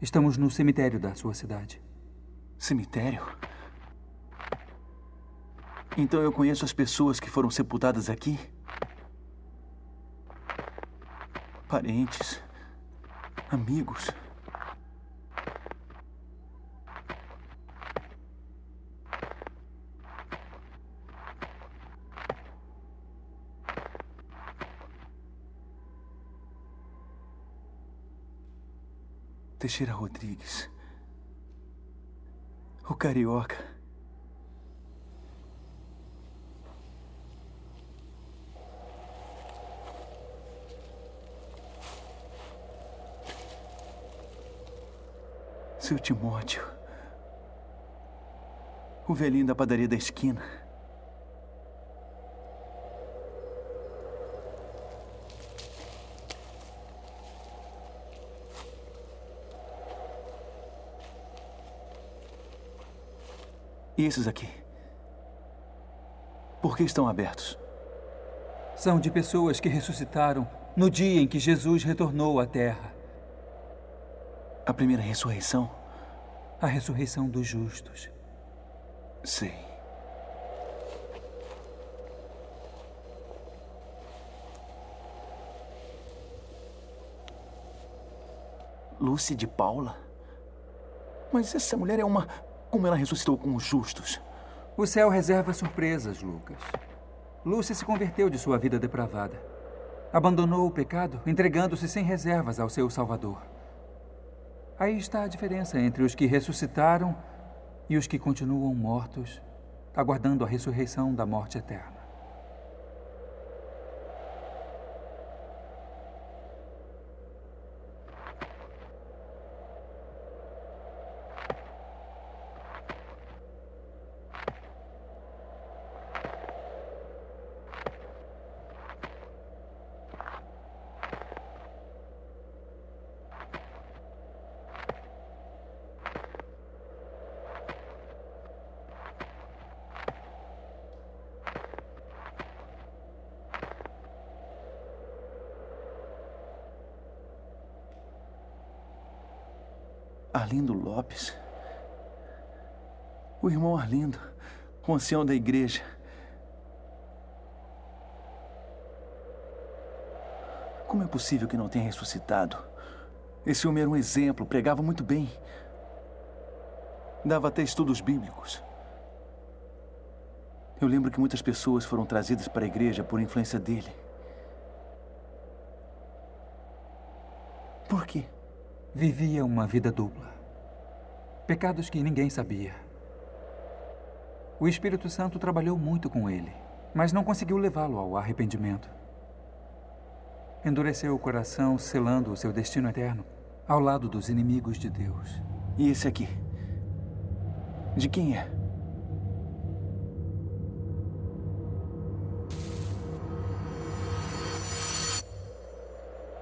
Estamos no cemitério da sua cidade. Cemitério? Então eu conheço as pessoas que foram sepultadas aqui? Parentes, amigos. Teixeira Rodrigues, o carioca. Seu Timóteo, o velhinho da padaria da esquina. E esses aqui? Por que estão abertos? São de pessoas que ressuscitaram no dia em que Jesus retornou à Terra. A primeira ressurreição? A ressurreição dos justos. Sei. Lúcia de Paula? Mas essa mulher é uma... Como ela ressuscitou com os justos? O céu reserva surpresas, Lucas. Lúcia se converteu de sua vida depravada. Abandonou o pecado, entregando-se sem reservas ao seu Salvador. Aí está a diferença entre os que ressuscitaram e os que continuam mortos, aguardando a ressurreição da morte eterna. Arlindo Lopes? O irmão Arlindo, o ancião da igreja. Como é possível que não tenha ressuscitado? Esse homem era um exemplo, pregava muito bem. Dava até estudos bíblicos. Eu lembro que muitas pessoas foram trazidas para a igreja por influência dele. Por quê? Vivia uma vida dupla. Pecados que ninguém sabia. O Espírito Santo trabalhou muito com ele, mas não conseguiu levá-lo ao arrependimento. Endureceu o coração, selando o seu destino eterno ao lado dos inimigos de Deus. E esse aqui? De quem é?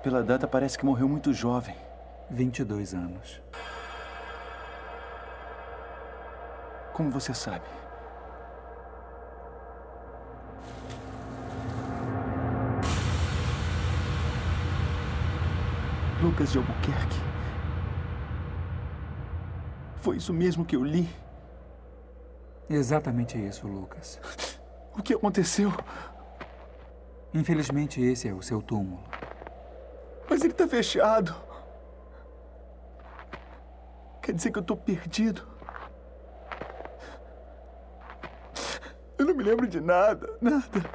Pela data, parece que morreu muito jovem. 22 anos. Como você sabe? Lucas de Albuquerque. Foi isso mesmo que eu li? Exatamente isso, Lucas. O que aconteceu? Infelizmente, esse é o seu túmulo. Mas ele está fechado. Quer dizer que eu estou perdido? Eu não me lembro de nada, nada.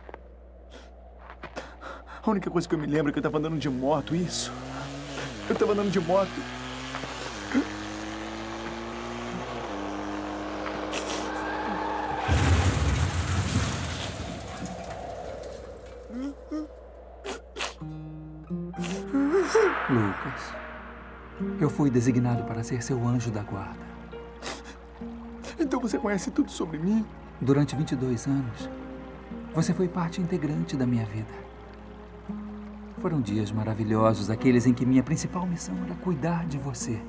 A única coisa que eu me lembro é que eu estava andando de moto, isso. Eu estava andando de moto. Lucas, eu fui designado para ser seu anjo da guarda. Então você conhece tudo sobre mim? Durante 22 anos, Você foi parte integrante da minha vida. Foram dias maravilhosos, aqueles em que minha principal missão era cuidar de você.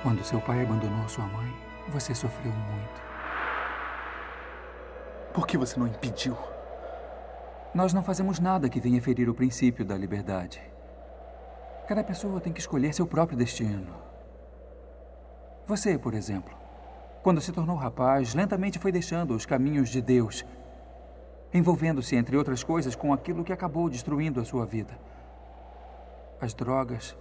Quando seu pai abandonou sua mãe, você sofreu muito. Por que você não impediu? Nós não fazemos nada que venha ferir o princípio da liberdade. Cada pessoa tem que escolher seu próprio destino. Você, por exemplo, quando se tornou rapaz, lentamente foi deixando os caminhos de Deus, envolvendo-se, entre outras coisas, com aquilo que acabou destruindo a sua vida. As drogas,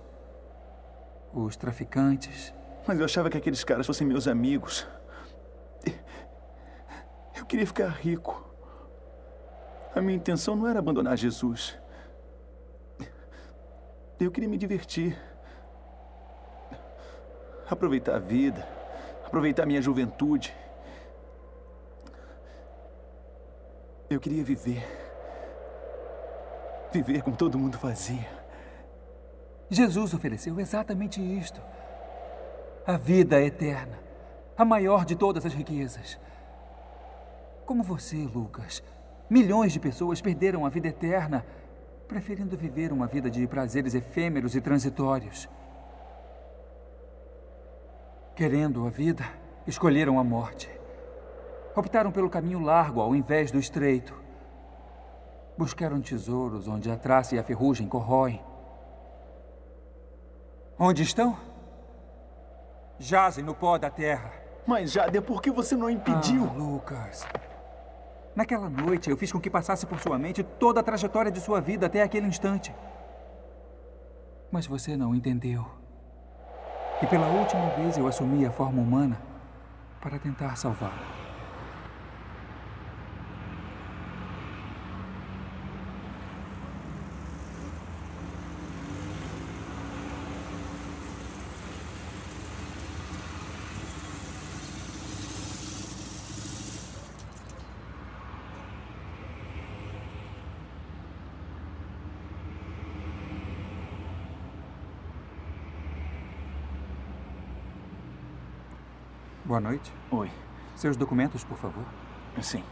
os traficantes. Mas eu achava que aqueles caras fossem meus amigos. Eu queria ficar rico. A minha intenção não era abandonar Jesus. Eu queria me divertir. Aproveitar a vida. Aproveitar a minha juventude. Eu queria viver. Viver como todo mundo fazia. Jesus ofereceu exatamente isto. A vida eterna. A maior de todas as riquezas. Como você, Lucas, milhões de pessoas perderam a vida eterna, preferindo viver uma vida de prazeres efêmeros e transitórios. Querendo a vida, escolheram a morte. Optaram pelo caminho largo ao invés do estreito. Buscaram tesouros onde a traça e a ferrugem corroem. Onde estão? Jazem no pó da terra. Mas, Jader, por que você não impediu? Lucas. Naquela noite, eu fiz com que passasse por sua mente toda a trajetória de sua vida até aquele instante. Mas você não entendeu. E pela última vez eu assumi a forma humana para tentar salvá-lo. Boa noite. Oi. Seus documentos, por favor. Sim.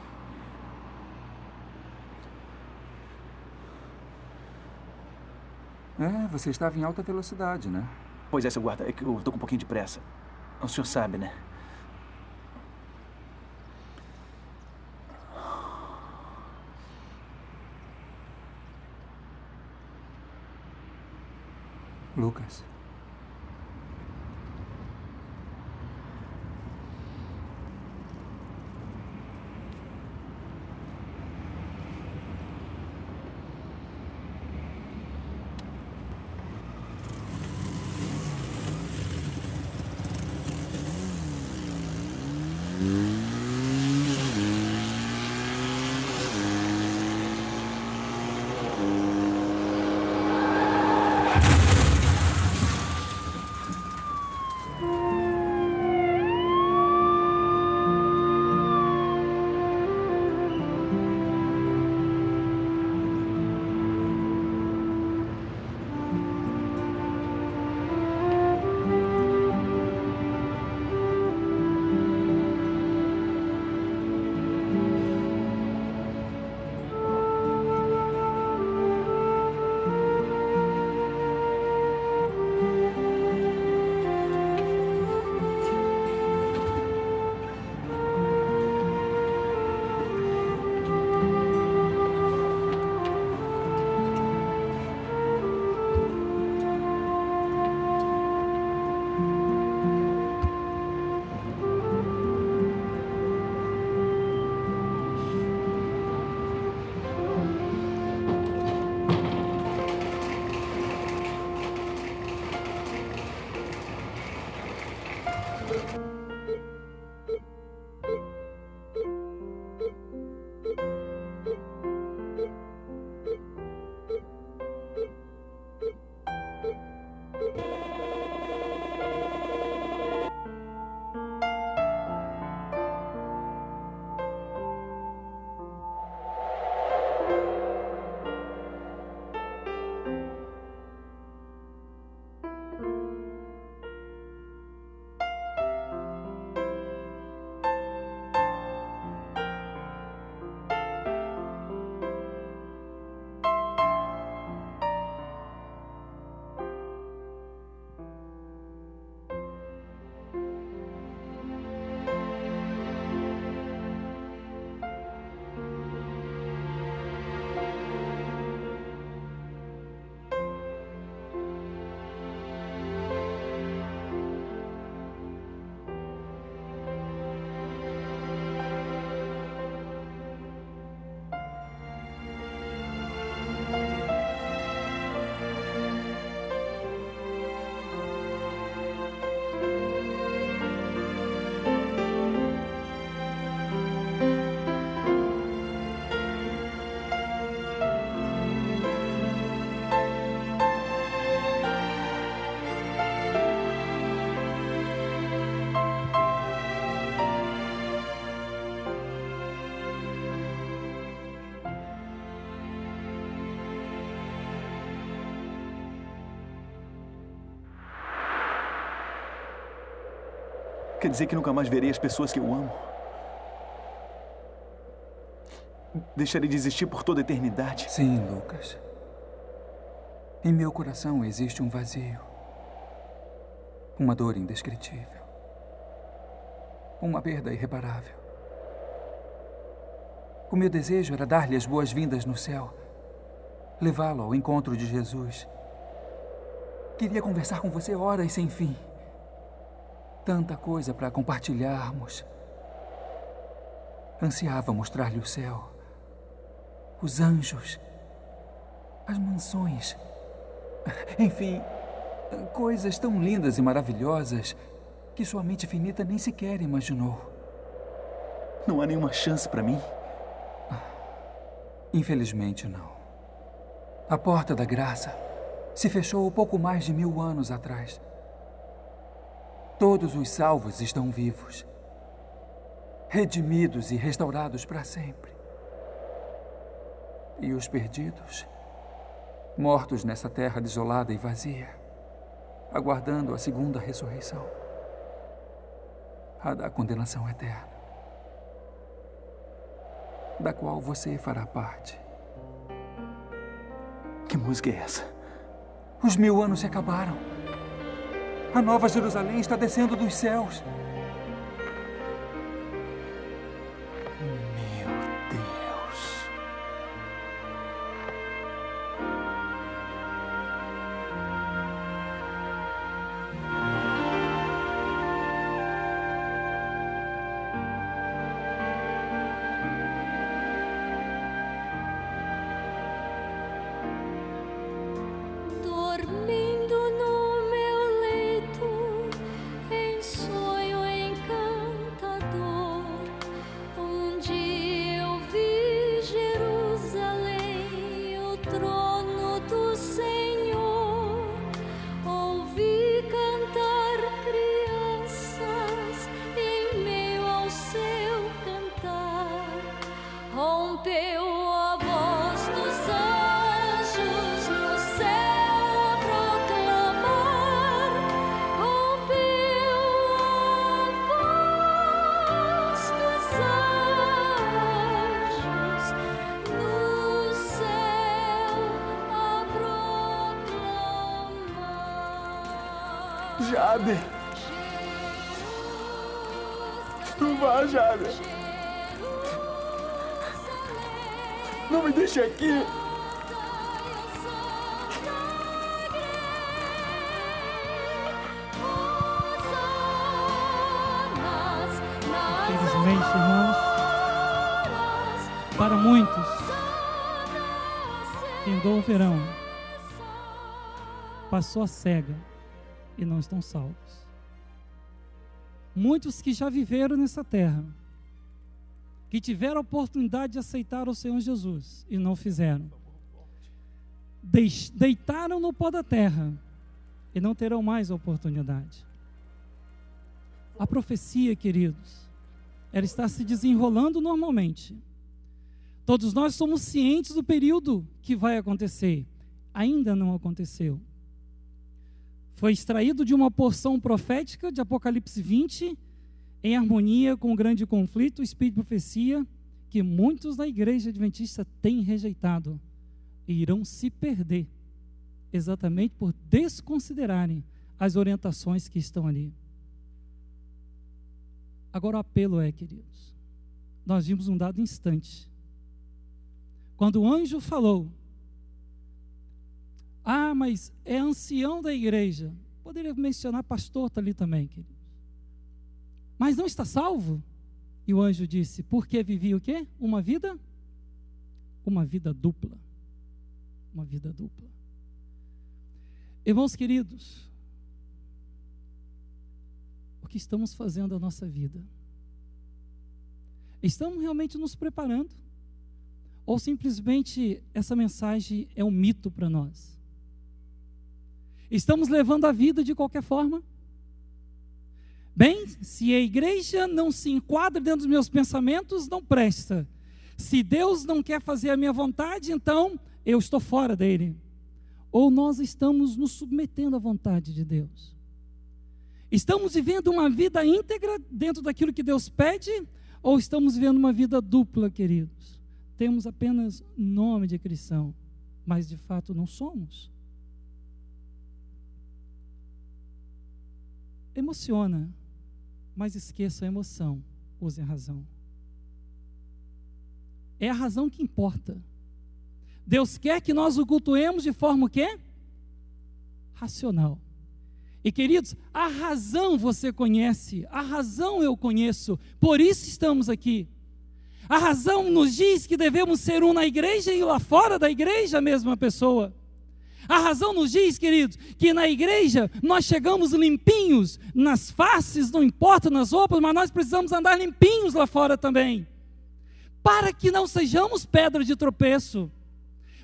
É, você estava em alta velocidade, né? Pois é, seu guarda, é que eu tô com um pouquinho de pressa. O senhor sabe, né? Lucas. Quer dizer que nunca mais verei as pessoas que eu amo? Deixarei de existir por toda a eternidade? Sim, Lucas. Em meu coração existe um vazio. Uma dor indescritível. Uma perda irreparável. O meu desejo era dar-lhe as boas-vindas no céu. Levá-lo ao encontro de Jesus. Queria conversar com você horas sem fim. Tanta coisa para compartilharmos. Ansiava mostrar-lhe o céu, os anjos, as mansões. Enfim, coisas tão lindas e maravilhosas que sua mente finita nem sequer imaginou. Não há nenhuma chance para mim? Infelizmente, não. A porta da graça se fechou pouco mais de 1000 anos atrás. Todos os salvos estão vivos, redimidos e restaurados para sempre. E os perdidos, mortos nessa terra desolada e vazia, aguardando a segunda ressurreição, a da condenação eterna, da qual você fará parte. Que música é essa? Os 1000 anos se acabaram. A Nova Jerusalém está descendo dos céus. Dormindo no meu leito, em sonho encantador, onde eu vi Jerusalém, o trono do Senhor, ouvi cantar crianças em meio ao seu cantar, rompeu a voz dos anjos no céu a proclamar, rompeu a voz dos anjos no céu a proclamar. Jade! Tu vá, Jade! Não me deixe aqui! Infelizmente, irmãos, para muitos, findou o verão, passou a cega e não estão salvos. Muitos que já viveram nessa terra, que tiveram a oportunidade de aceitar o Senhor Jesus e não fizeram, deitaram no pó da terra e não terão mais a oportunidade. A profecia, queridos, ela está se desenrolando normalmente. Todos nós somos cientes do período que vai acontecer. Ainda não aconteceu. Foi extraído de uma porção profética de Apocalipse 20, em harmonia com o grande conflito, o espírito de profecia, que muitos da igreja adventista têm rejeitado e irão se perder, exatamente por desconsiderarem as orientações que estão ali. Agora o apelo é, queridos, nós vimos um dado instante, quando o anjo falou, mas é ancião da igreja, poderia mencionar pastor, está ali também, queridos, mas não está salvo? E o anjo disse, porque vivia o quê? Uma vida dupla. Uma vida dupla. Irmãos queridos, o que estamos fazendo a nossa vida? Estamos realmente nos preparando? Ou simplesmente essa mensagem é um mito para nós? Estamos levando a vida de qualquer forma? Bem, se a igreja não se enquadra dentro dos meus pensamentos, não presta. Se Deus não quer fazer a minha vontade, então eu estou fora dele. Ou nós estamos nos submetendo à vontade de Deus. Estamos vivendo uma vida íntegra dentro daquilo que Deus pede, ou estamos vivendo uma vida dupla, queridos? Temos apenas nome de cristão, mas de fato não somos. Emociona, mas esqueça a emoção, use a razão. É a razão que importa. Deus quer que nós o cultuemos de forma o quê? Racional. E queridos, a razão você conhece, a razão eu conheço, por isso estamos aqui. A razão nos diz que devemos ser um na igreja e lá fora da igreja a mesma pessoa. A razão nos diz, queridos, que na igreja nós chegamos limpinhos nas faces, não importa nas roupas, mas nós precisamos andar limpinhos lá fora também. Para que não sejamos pedra de tropeço.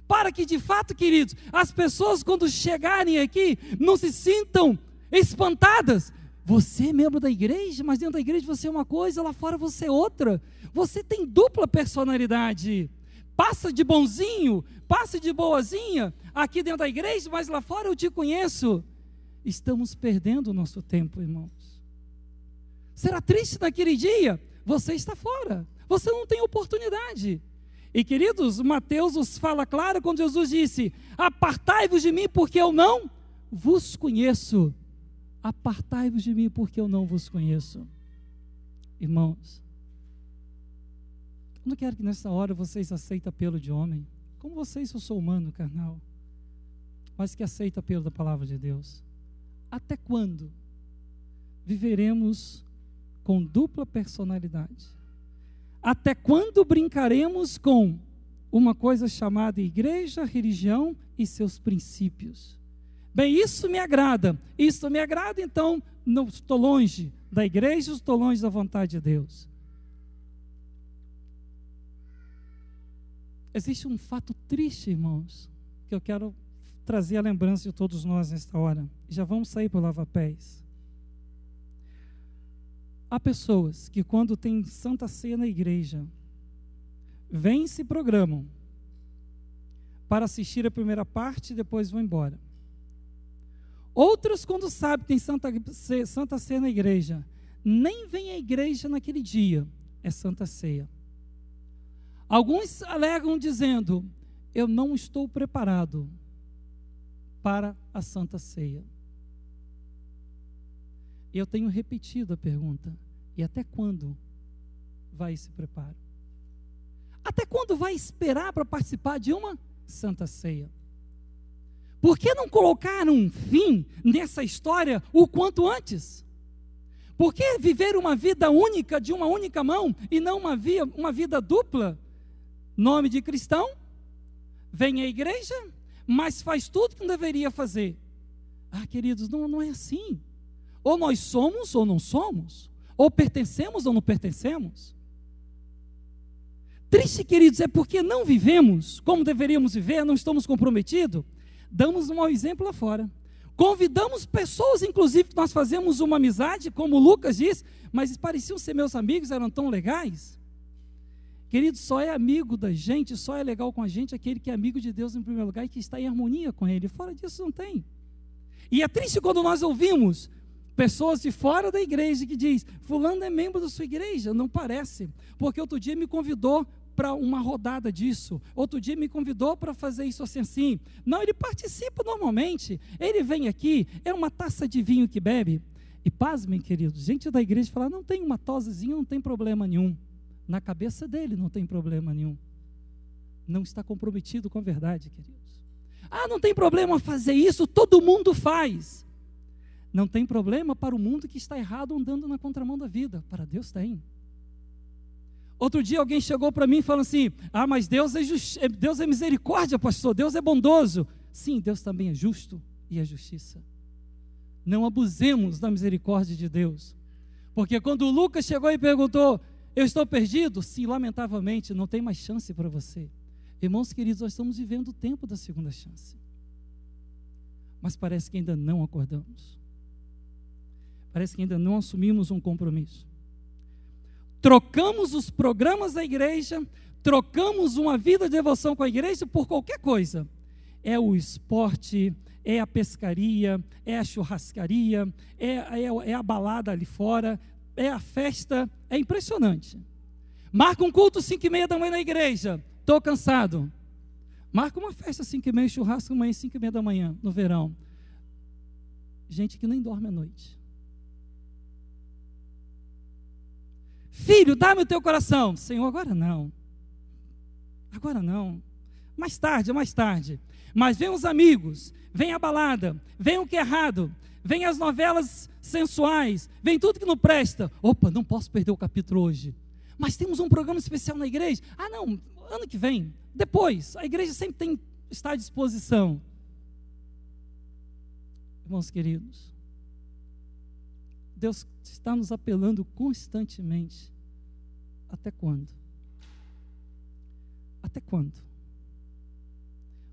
Para que de fato, queridos, as pessoas quando chegarem aqui não se sintam espantadas. Você é membro da igreja, mas dentro da igreja você é uma coisa, lá fora você é outra. Você tem dupla personalidade. Passa de bonzinho, passa de boazinha aqui dentro da igreja, mas lá fora eu te conheço. Estamos perdendo o nosso tempo, irmãos. Será triste naquele dia? Você está fora, você não tem oportunidade. E queridos, Mateus nos fala claro quando Jesus disse: apartai-vos de mim porque eu não vos conheço. Apartai-vos de mim porque eu não vos conheço. Irmãos, eu não quero que nessa hora vocês aceitem apelo de homem. Como vocês, eu sou humano, carnal, mas que aceita apelo da palavra de Deus. Até quando viveremos com dupla personalidade? Até quando brincaremos com uma coisa chamada igreja, religião e seus princípios? Bem, isso me agrada, então não estou longe da igreja, estou longe da vontade de Deus. Existe um fato triste, irmãos, que eu quero trazer a lembrança de todos nós nesta hora. Já vamos sair para o lava-pés. Há pessoas que quando tem Santa Ceia na igreja, vêm e se programam para assistir a primeira parte e depois vão embora. Outros, quando sabem que tem Santa Ceia na igreja, nem vêm à igreja naquele dia, é Santa Ceia. Alguns alegam dizendo: eu não estou preparado para a Santa Ceia. Eu tenho repetido a pergunta: e até quando vai esse preparo? Até quando vai esperar para participar de uma Santa Ceia? Por que não colocar um fim nessa história o quanto antes? Por que viver uma vida única de uma única mão e não uma vida dupla? Nome de cristão, vem à igreja, mas faz tudo que não deveria fazer. Ah, queridos, não é assim. Ou nós somos ou não somos. Ou pertencemos ou não pertencemos. Triste, queridos, é porque não vivemos como deveríamos viver, não estamos comprometidos. Damos um mau exemplo lá fora. Convidamos pessoas, inclusive, que nós fazemos uma amizade, como o Lucas diz, mas pareciam ser meus amigos, eram tão legais. Querido, só é amigo da gente, só é legal com a gente aquele que é amigo de Deus em primeiro lugar e que está em harmonia com Ele. Fora disso não tem. E é triste quando nós ouvimos pessoas de fora da igreja que diz: fulano é membro da sua igreja. Não parece, porque outro dia me convidou para uma rodada disso, outro dia me convidou para fazer isso assim. Não, ele participa normalmente, ele vem aqui, é uma taça de vinho que bebe. E pasmem, queridos, gente da igreja fala: não tem uma tosezinha, não tem problema nenhum. Na cabeça dele não tem problema nenhum. Não está comprometido com a verdade, queridos. Ah, não tem problema fazer isso, todo mundo faz. Não tem problema para o mundo que está errado andando na contramão da vida. Para Deus tem. Outro dia alguém chegou para mim e falou assim: ah, mas Deus é misericórdia, pastor, Deus é bondoso. Sim, Deus também é justo e é justiça. Não abusemos da misericórdia de Deus. Porque quando o Lucas chegou e perguntou: eu estou perdido? Sim, lamentavelmente, não tem mais chance para você. Irmãos queridos, nós estamos vivendo o tempo da segunda chance. Mas parece que ainda não acordamos. Parece que ainda não assumimos um compromisso. Trocamos os programas da igreja, trocamos uma vida de devoção com a igreja por qualquer coisa. É o esporte, é a pescaria, é a churrascaria, é a balada ali fora, é a festa. É impressionante. Marca um culto 5:30 da manhã na igreja, estou cansado. Marca uma festa 5:30, churrasco amanhã 5:30 da manhã, no verão. Gente que nem dorme à noite. Filho, dá-me o teu coração. Senhor, agora não. Agora não. Mais tarde, mais tarde. Mas vem os amigos, vem a balada, vem o que é errado, vem as novelas sensuais, vem tudo que não presta. Opa, não posso perder o capítulo hoje. Mas temos um programa especial na igreja. Ah, não, ano que vem, depois. A igreja sempre está à disposição. Irmãos queridos, Deus está nos apelando constantemente. Até quando? Até quando?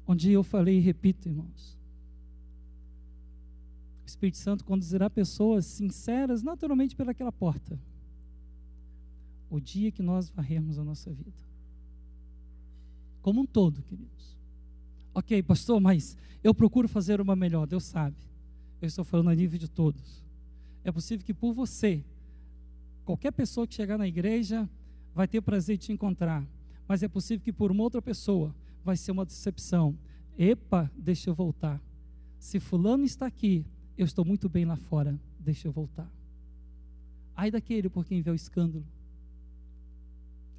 Um dia eu falei e repito, irmãos. O Espírito Santo conduzirá pessoas sinceras naturalmente pelaquela porta. O dia que nós varrermos a nossa vida. Como um todo, queridos. Ok, pastor, mas eu procuro fazer uma melhor. Deus sabe. Eu estou falando a nível de todos. É possível que por você, qualquer pessoa que chegar na igreja vai ter prazer de te encontrar. Mas é possível que por uma outra pessoa vai ser uma decepção. Epa, deixa eu voltar. Se fulano está aqui, eu estou muito bem lá fora, deixa eu voltar. Ai daquele por quem vê o escândalo.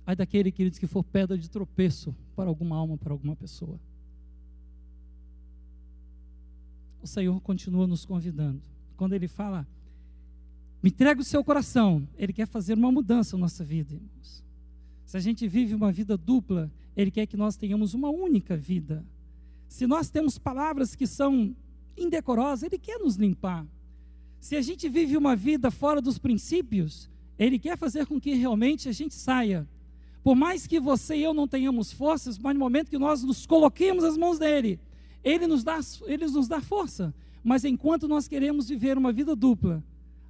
Ai daquele, queridos, que for pedra de tropeço para alguma alma, para alguma pessoa. O Senhor continua nos convidando. Quando Ele fala, me entrega o seu coração, Ele quer fazer uma mudança na nossa vida, irmãos. Se a gente vive uma vida dupla, Ele quer que nós tenhamos uma única vida. Se nós temos palavras que são indecorosas, Ele quer nos limpar. Se a gente vive uma vida fora dos princípios, Ele quer fazer com que realmente a gente saia. Por mais que você e eu não tenhamos forças, mas no momento que nós nos coloquemos nas mãos dEle, Ele nos dá força. Mas enquanto nós queremos viver uma vida dupla,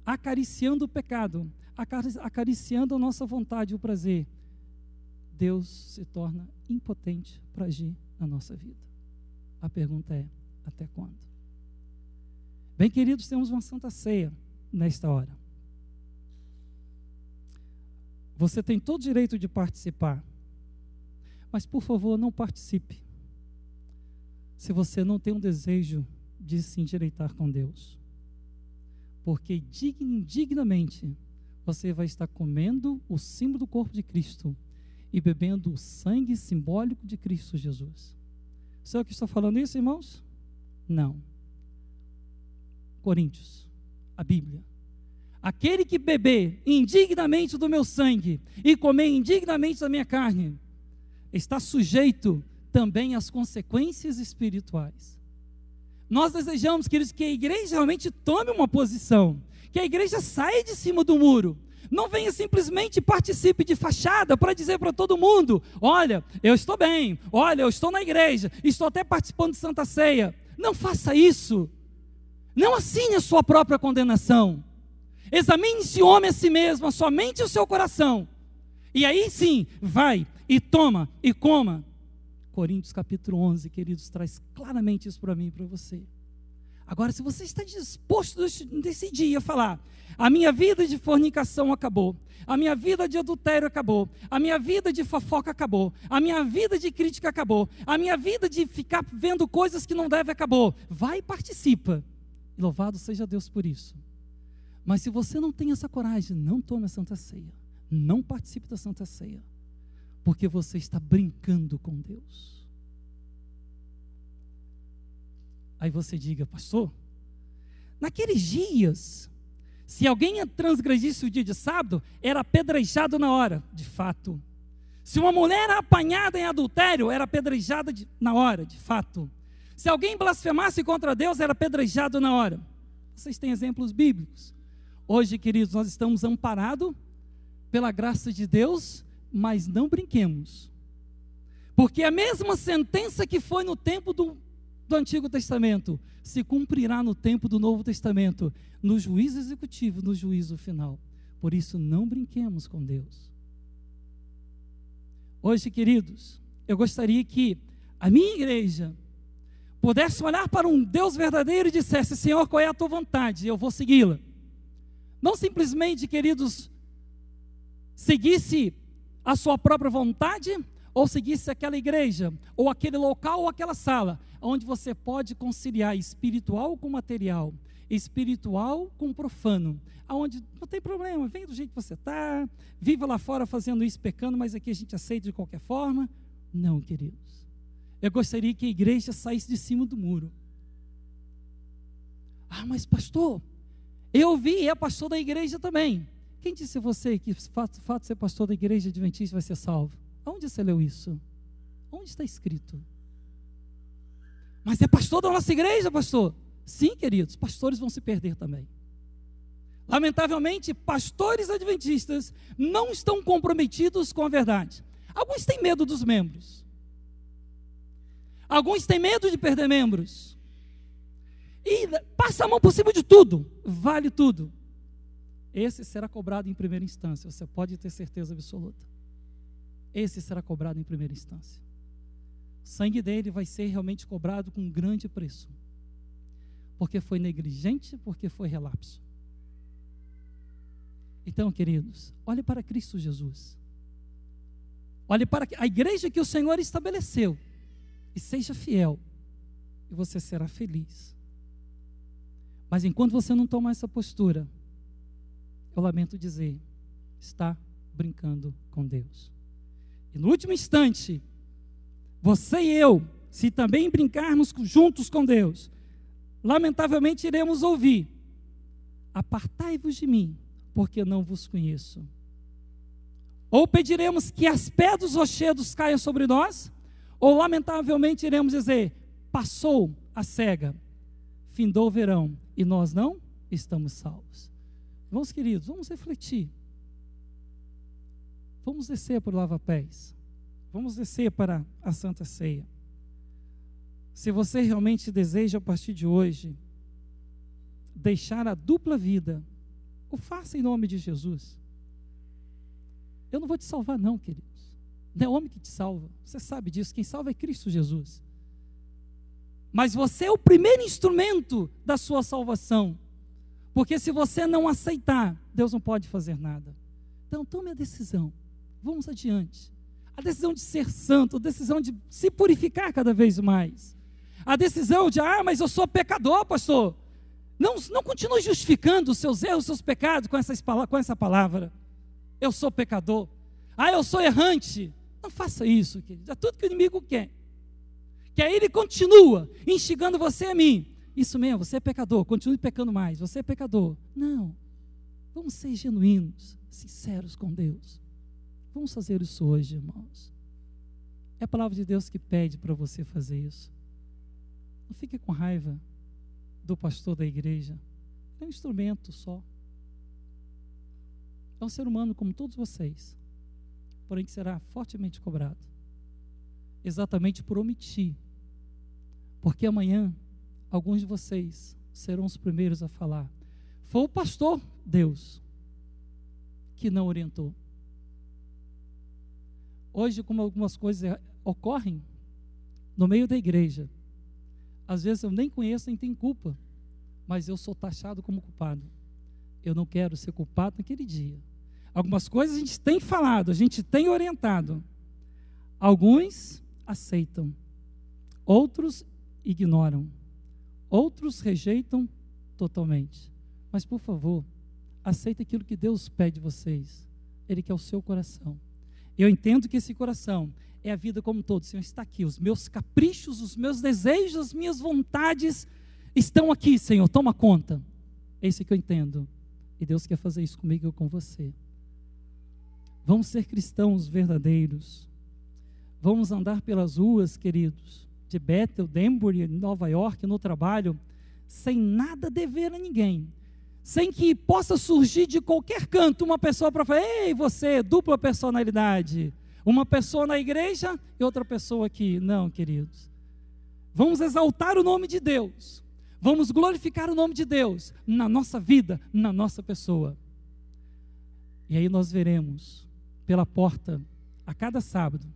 acariciando o pecado, acariciando a nossa vontade e o prazer, Deus se torna impotente para agir na nossa vida. A pergunta é, até quando? Bem, queridos, temos uma Santa Ceia nesta hora. Você tem todo o direito de participar, mas por favor, não participe se você não tem um desejo de se endireitar com Deus. Porque indignamente você vai estar comendo o símbolo do corpo de Cristo e bebendo o sangue simbólico de Cristo Jesus. Será que estou falando isso, irmãos? Não. Coríntios, a Bíblia. Aquele que beber indignamente do meu sangue e comer indignamente da minha carne, está sujeito também às consequências espirituais. Nós desejamos, queridos, que a igreja realmente tome uma posição, que a igreja saia de cima do muro, não venha simplesmente participe de fachada para dizer para todo mundo, olha, eu estou bem, olha, eu estou na igreja, estou até participando de Santa Ceia. Não faça isso, não assine a sua própria condenação. Examine-se homem a si mesmo, a sua mente e o seu coração, e aí sim, vai e toma e coma. Coríntios capítulo 11, queridos, traz claramente isso para mim e para você. Agora, se você está disposto nesse dia a falar, a minha vida de fornicação acabou, a minha vida de adultério acabou, a minha vida de fofoca acabou, a minha vida de crítica acabou, a minha vida de ficar vendo coisas que não deve acabou, vai e participa. E louvado seja Deus por isso. Mas se você não tem essa coragem, não tome a Santa Ceia, não participe da Santa Ceia, porque você está brincando com Deus. Aí você diga, pastor, naqueles dias, se alguém transgredisse o dia de sábado, era apedrejado na hora. De fato. Se uma mulher era apanhada em adultério, era apedrejada na hora. De fato. Se alguém blasfemasse contra Deus, era apedrejado na hora. Vocês têm exemplos bíblicos. Hoje, queridos, nós estamos amparados pela graça de Deus, mas não brinquemos, porque a mesma sentença que foi no tempo do Antigo Testamento se cumprirá no tempo do Novo Testamento, no juízo executivo, no juízo final. Por isso, não brinquemos com Deus. Hoje, queridos, eu gostaria que a minha igreja pudesse olhar para um Deus verdadeiro e dissesse, Senhor, qual é a tua vontade? Eu vou segui-la. Não simplesmente, queridos, seguisse a sua própria vontade, ou seguisse aquela igreja, ou aquele local, ou aquela sala, onde você pode conciliar espiritual com material, espiritual com profano, aonde não tem problema, vem do jeito que você está, viva lá fora fazendo isso, pecando, mas aqui a gente aceita de qualquer forma. Não, queridos, eu gostaria que a igreja saísse de cima do muro. Ah, mas pastor, eu ouvi, é pastor da igreja também. Quem disse a você que o fato de ser pastor da igreja adventista vai ser salvo? Onde você leu isso? Onde está escrito? Mas é pastor da nossa igreja, pastor? Sim, queridos, pastores vão se perder também. Lamentavelmente, pastores adventistas não estão comprometidos com a verdade. Alguns têm medo dos membros. Alguns têm medo de perder membros. E passa a mão por cima de tudo, vale tudo. Esse será cobrado em primeira instância, você pode ter certeza absoluta. Esse será cobrado em primeira instância. O sangue dele vai ser realmente cobrado com um grande preço. Porque foi negligente, porque foi relapso. Então, queridos, olhe para Cristo Jesus. Olhe para a igreja que o Senhor estabeleceu e seja fiel, e você será feliz. Mas enquanto você não tomar essa postura, eu lamento dizer, está brincando com Deus. E no último instante, você e eu, se também brincarmos juntos com Deus, lamentavelmente iremos ouvir: apartai-vos de mim, porque não vos conheço. Ou pediremos que as pedras rochedos caiam sobre nós, ou lamentavelmente iremos dizer: passou a cega, findou o verão, e nós não estamos salvos. Irmãos queridos, vamos refletir. Vamos descer para o lava-pés. Vamos descer para a Santa Ceia. Se você realmente deseja, a partir de hoje, deixar a dupla vida, o faça em nome de Jesus. Eu não vou te salvar não, queridos. Não é homem que te salva. Você sabe disso. Quem salva é Cristo Jesus. Mas você é o primeiro instrumento da sua salvação. Porque se você não aceitar, Deus não pode fazer nada. Então tome a decisão. Vamos adiante. A decisão de ser santo, a decisão de se purificar cada vez mais. A decisão de, mas eu sou pecador, pastor. Não continue justificando os seus erros, os seus pecados com essa palavra. Eu sou pecador. Eu sou errante. Não faça isso, querido. É tudo que o inimigo quer. Que aí ele continua instigando você a mim. Isso mesmo, você é pecador, continue pecando mais. Você é pecador. Não. Vamos ser genuínos, sinceros com Deus. Vamos fazer isso hoje, irmãos. É a palavra de Deus que pede para você fazer isso. Não fique com raiva do pastor da igreja. É um instrumento só. É um ser humano como todos vocês, porém que será fortemente cobrado, exatamente por omitir, porque amanhã alguns de vocês serão os primeiros a falar: foi o pastor Deus que não orientou. Hoje, como algumas coisas ocorrem no meio da igreja, às vezes eu nem conheço nem tenho culpa, mas eu sou taxado como culpado. Eu não quero ser culpado naquele dia. Algumas coisas a gente tem falado, a gente tem orientado. Alguns aceitam, outros ignoram, outros rejeitam totalmente. Mas, por favor, aceite aquilo que Deus pede de vocês. Ele quer o seu coração. Eu entendo que esse coração é a vida como um todo. O Senhor está aqui. Os meus caprichos, os meus desejos, as minhas vontades estão aqui, Senhor. Toma conta. É isso que eu entendo. E Deus quer fazer isso comigo e com você. Vamos ser cristãos verdadeiros. Vamos andar pelas ruas, queridos, de Bethel, Danbury, Nova York, no trabalho, sem nada dever a ninguém. Sem que possa surgir de qualquer canto uma pessoa para falar: ei, você, dupla personalidade. Uma pessoa na igreja e outra pessoa aqui. Não, queridos. Vamos exaltar o nome de Deus. Vamos glorificar o nome de Deus na nossa vida, na nossa pessoa. E aí nós veremos pela porta, a cada sábado,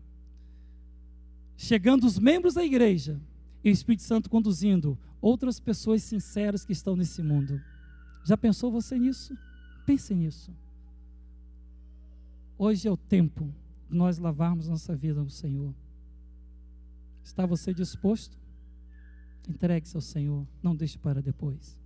chegando os membros da igreja e o Espírito Santo conduzindo outras pessoas sinceras que estão nesse mundo. Já pensou você nisso? Pense nisso. Hoje é o tempo de nós lavarmos nossa vida ao Senhor. Está você disposto? Entregue-se ao Senhor, não deixe para depois.